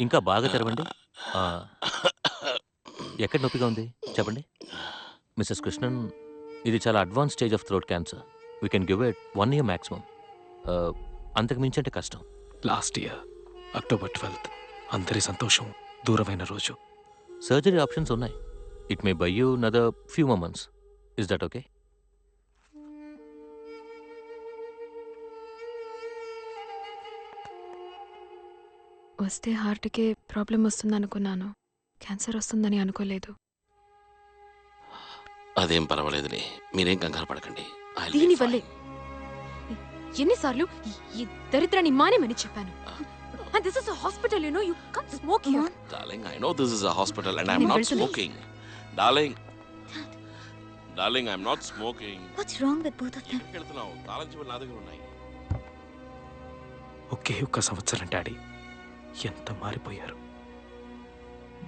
Speaker 4: ఇంకా బాగా తెరవండి. ఎక్కడ నొప్పిగా ఉంది చెప్పండి. మిస్సెస్ కృష్ణన్, ఇది చాలా advance stage of throat cancer. We can give it 1 year maximum. అంతకు మించి అంటే కష్టం.
Speaker 6: లాస్ట్ ఇయర్ October 12th అందరి సంతోషం దూరమైన రోజు.
Speaker 4: సర్జరీ ఆప్షన్స్ ఉన్నాయి. It may buy you another few more months. Is that okay?
Speaker 7: వస్తే హార్ట్కే ప్రాబ్లం వస్తుంది అనుకున్నాను, క్యాన్సర్ వస్తుందని అనుకోలేదు.
Speaker 2: అదేం పర్వాలేదులే, మీరేం కంగారు పడకండి.
Speaker 7: దీనివల్లే ఎన్నిసార్లు ఈ దరిద్రాన్ని మానేమని చెప్పాను. And this is a hospital, you know, you can't smoke here.
Speaker 2: Darling, I know this is a hospital and I'm not smoking. Darling, I'm not smoking.
Speaker 14: What's wrong with both of them?
Speaker 2: ఎక్కడికి వెళ్తున్నావు? తాళం చెవులు నా దగ్గర ఉన్నాయి.
Speaker 6: ఒక్క సంవత్సరం daddy ఎంత మారిపోయారు.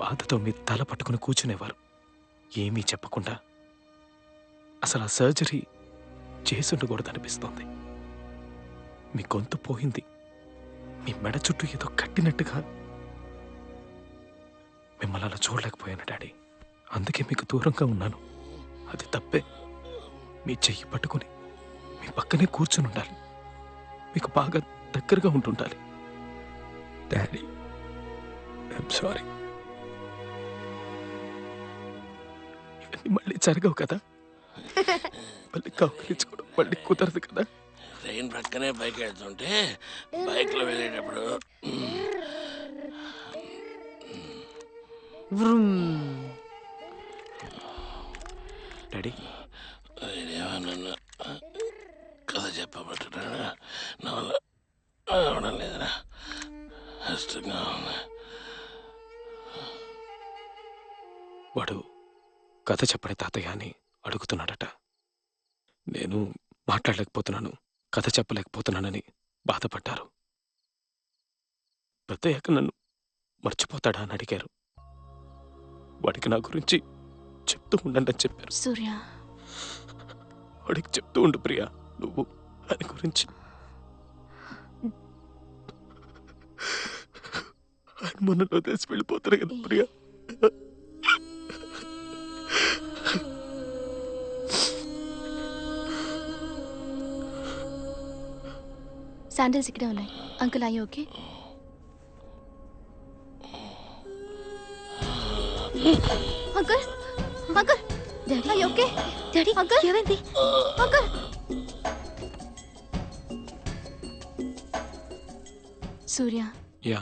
Speaker 6: బాధతో మీ తల పట్టుకుని కూర్చునేవారు, ఏమీ చెప్పకుండా. అసలు ఆ సర్జరీ చేసుండకూడదనిపిస్తోంది. మీ గొంతు పోయింది, మీ మెడ చుట్టూ ఏదో కట్టినట్టుగా. మిమ్మల్ని అలా చూడలేకపోయాను డాడీ, అందుకే మీకు దూరంగా ఉన్నాను. అది తప్పే. మీ చెయ్యి పట్టుకుని మీ పక్కనే కూర్చుని ఉండాలి, మీకు బాగా దగ్గరగా ఉంటుండాలి. Daddy, I'm sorry. ఇవన్నీ మళ్ళీ జరగవు కదా, మళ్ళీ కౌగిలించుకోవడం మళ్ళీ కుదరదు కదా.
Speaker 2: ట్రైన్ ప్రక్కనే బైక్ వెళ్తుంటే బైక్లో వెళ్ళేటప్పుడు
Speaker 6: డాడీ
Speaker 2: ఏమన్నా కథ చెప్పబట్టున్నాడా? నా వల్ల అవడం లేదురా, కష్టంగా ఉంది.
Speaker 6: వాడు కథ చెప్పడే తాతయ్య అని అడుగుతున్నాడట. నేను మాట్లాడలేకపోతున్నాను, కథ చెప్పలేకపోతున్నానని బాధపడ్డారు. పెద్దయ్యాక నన్ను మర్చిపోతాడా అని అడిగారు. వాడికి నా గురించి చెప్తూ ఉండండి అని చెప్పారు.
Speaker 3: సూర్య,
Speaker 6: వాడికి చెప్తూ ఉండు ప్రియా, నువ్వు ఆయన గురించి. ఆయన మనలో తెలిసి వెళ్ళిపోతారు కదా ప్రియా.
Speaker 3: శాండిల్స్ ఇక్కడే ఉన్నాయి. అంకుల్ అయ్యి ఓకే? అంకుల్ అంకుల్ డాడీ అయ్యి ఓకే? డాడీ అంకుల్ ఏమైంది? అంకుల్ సూర్య,
Speaker 6: యా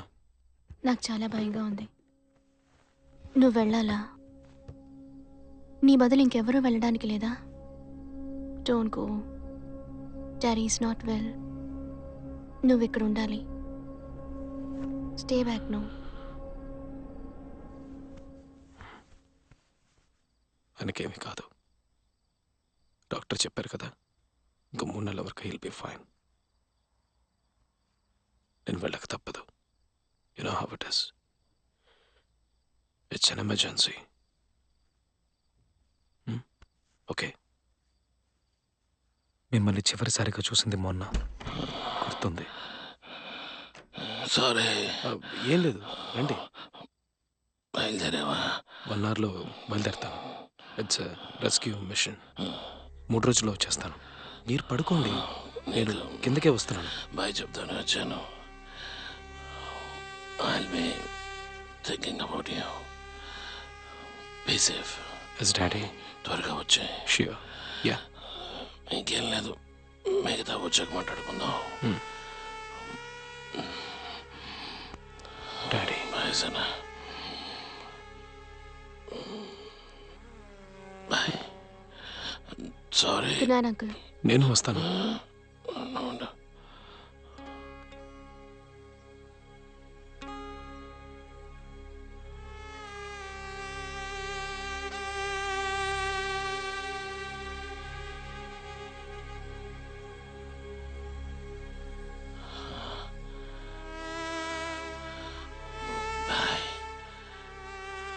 Speaker 3: నాకు చాలా భయంగా ఉంది. నువ్వు వెళ్ళాలా? నీ బదులు ఇంకెవరూ వెళ్ళడానికి లేదా? Don't go. Daddy is not well. నువ్వు ఇక్కడ ఉండాలి. Stay back. నువ్వు
Speaker 6: ఆయనకేమీ కాదు. డాక్టర్ చెప్పారు కదా, ఇంకో 3 నెలల వరకు హీల్ బి ఫైన్. నేను వెళ్ళక తప్పదు. You know how it is. It's an emergency. Okay. మిమ్మల్ని చివరిసారిగా చూసింది మొన్న, గుర్తుంది?
Speaker 2: సారీ.
Speaker 6: ఏం లేదు, రండి.
Speaker 2: బయలుదేరావా?
Speaker 6: 1 అవర్లో బయలుదేరుతాను. It's rescue machine. 3 రోజుల్లో వచ్చేస్తాను. మీరు పడుకోండి, నేను కిందకే వస్తున్నాను.
Speaker 2: బాయ్ చెప్తాను వచ్చాను. I'll be thinking about you. Be safe.
Speaker 6: Yes, Daddy.
Speaker 2: త్వరగా వచ్చే.
Speaker 6: Sure. Yeah.
Speaker 2: ఇంకేం లేదు, మిగతా వచ్చాక మాట్లాడుకుందాం.
Speaker 6: Daddy.
Speaker 2: Bye Sana. Bye. Sorry.
Speaker 3: Good night uncle.
Speaker 6: నేను వస్తాను.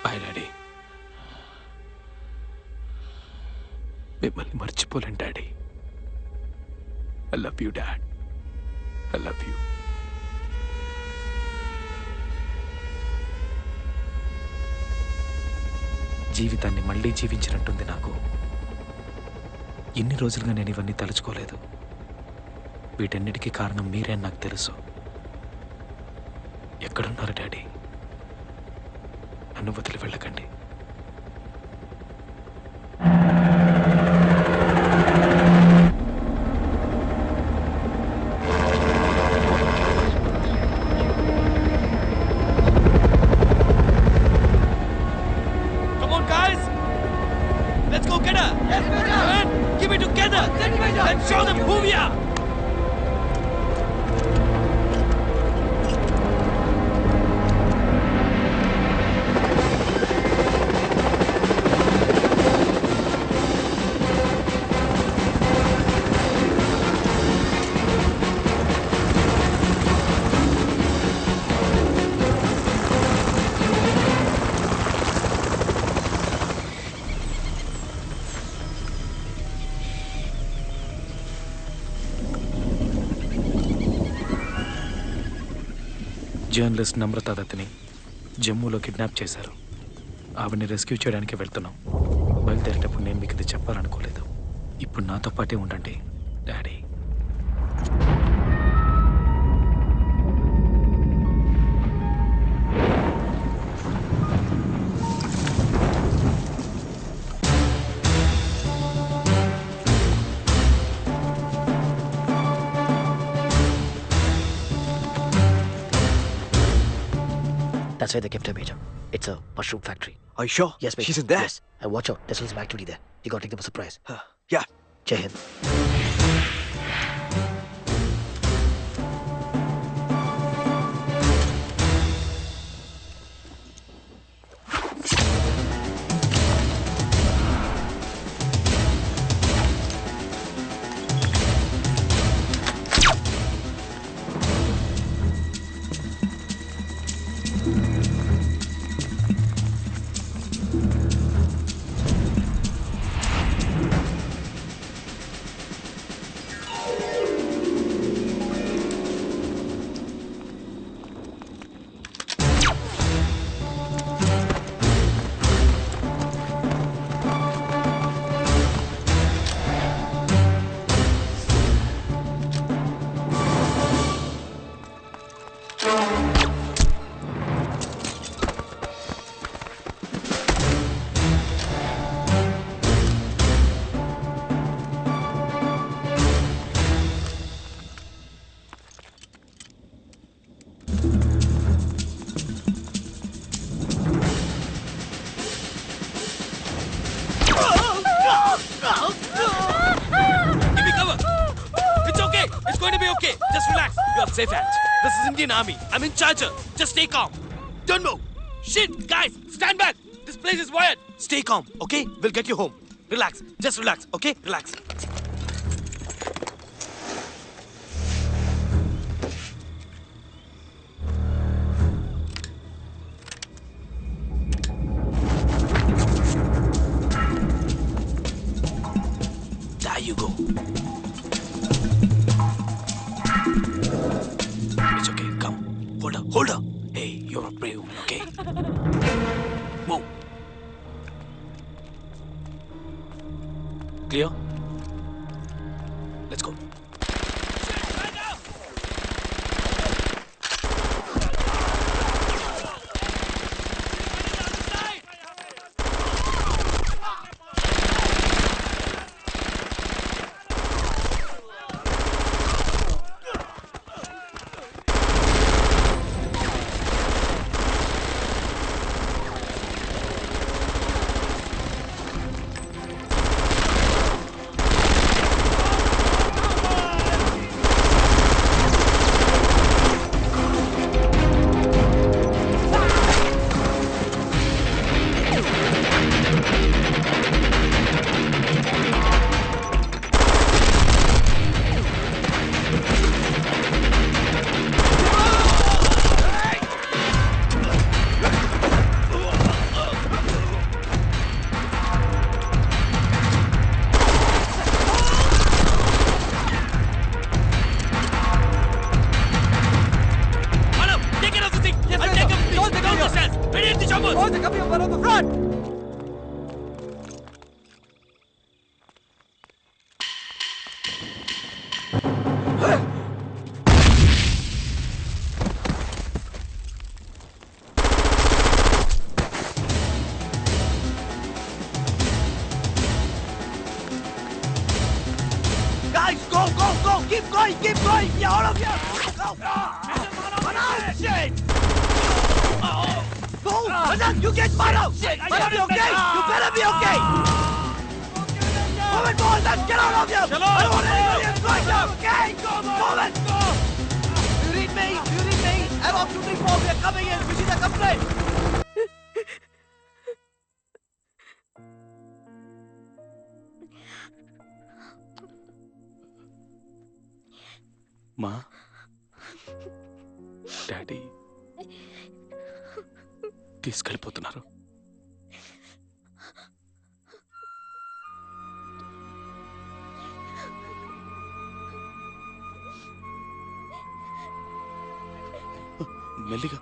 Speaker 6: Bye daddy. మిమ్మల్ని మర్చిపోలేను daddy. I love you dad. I love you. జీవితాన్ని మళ్ళీ జీవించినట్టుంది నాకు. ఇన్ని రోజులుగా నేను ఇవన్నీ తలుచుకోలేదు. వీటన్నిటికీ కారణం మీరే అని నాకు తెలుసు. ఎక్కడున్నారు డాడీ? నన్ను వదిలి వెళ్ళకండి.
Speaker 1: Come on, guys! Let's go get her! Yes, come on! Keep it together! Let's show them who we are!
Speaker 6: Journalist Namrata దత్తిని జమ్మూలో కిడ్నాప్ చేశారు. ఆవిడని రెస్క్యూ చేయడానికి వెళ్తున్నాం. బయలుదేరేటప్పుడు నేను మీకు ఇది చెప్పాలనుకోలేదు. ఇప్పుడు నాతో పాటే ఉండండి daddy.
Speaker 21: That's where they kept her, Major. It's a mushroom factory.
Speaker 13: Are you sure?
Speaker 21: Yes, Major.
Speaker 13: She's in there?
Speaker 21: Yes. And watch out. There's some activity there. You gotta take them by surprise.
Speaker 13: Yeah.
Speaker 21: Jai Hind.
Speaker 2: be okay. Just relax. You're safe hands. This is Indian Army. I'm in charge. Just stay calm. Don't move. Shit, guys, stand back. This place is wired. Stay calm, okay? We'll get you home. Relax. Just relax, okay? Relax. There you go. It's okay. Come. Hold her. Hey, you're a brave woman, okay? Move. Clear? Let's go.
Speaker 17: Guys, go! Keep going! Yeah, all of you! Go! Shit! Go! Azad, you get Mano! Better be okay! You better be okay! Move it, let's get out of here! I don't want anybody else right now, okay? Move it! You read me? I'm off to before we're coming in. We see the complaint!
Speaker 6: మా daddy తీసుకెళ్ళిపోతున్నారు. మెల్లిగా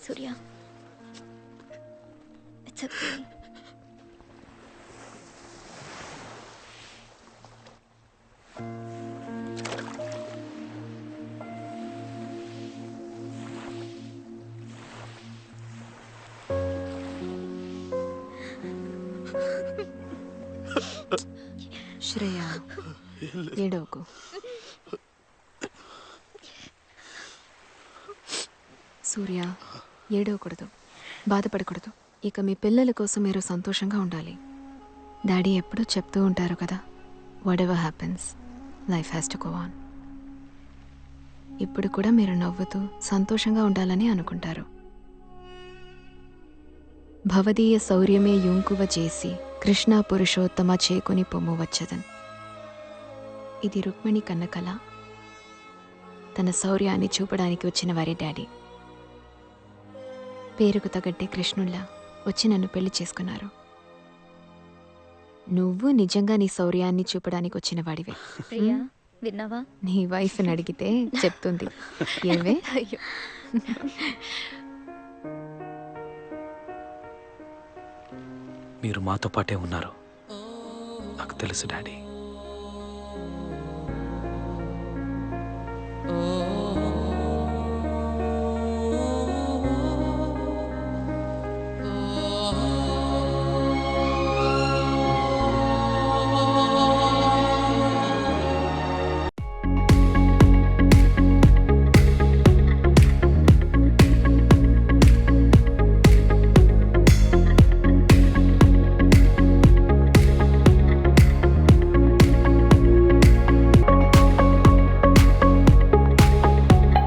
Speaker 3: సూర్య, it's okay.
Speaker 7: Shreya, ఏడవకు. సూర్య, ఏడవకూడదు, బాధపడకూడదు. ఇక మీ పిల్లల కోసం మీరు సంతోషంగా ఉండాలి. డాడీ ఎప్పుడూ చెప్తూ ఉంటారు కదా, what ever happens, life has to go on. ఇప్పుడు కూడా మీరు నవ్వుతూ సంతోషంగా ఉండాలని అనుకుంటారు. భవదీయ శౌర్యమే యుంకువ చేసి కృష్ణ పురుషోత్తమ చేకొని పొమ్ము వచ్చదన్. ఇది రుక్మిణి కన్న కళ. తన శౌర్యాన్ని చూపడానికి వచ్చిన వారి డాడీ. పేరుకు తగ్గట్టే కృష్ణుల్లా వచ్చి నన్ను పెళ్లి చేసుకున్నారు. నువ్వు నిజంగా నీ శౌర్యాన్ని చూపడానికి వచ్చిన వాడివే.
Speaker 14: ప్రియా, విన్నావా?
Speaker 7: నీ వైఫ్ని అడిగితే చెప్తుంది. ఏవే?
Speaker 14: అయ్యో,
Speaker 6: మీరు మాతో పాటే ఉన్నారు, నాకు తెలుసు డాడీ.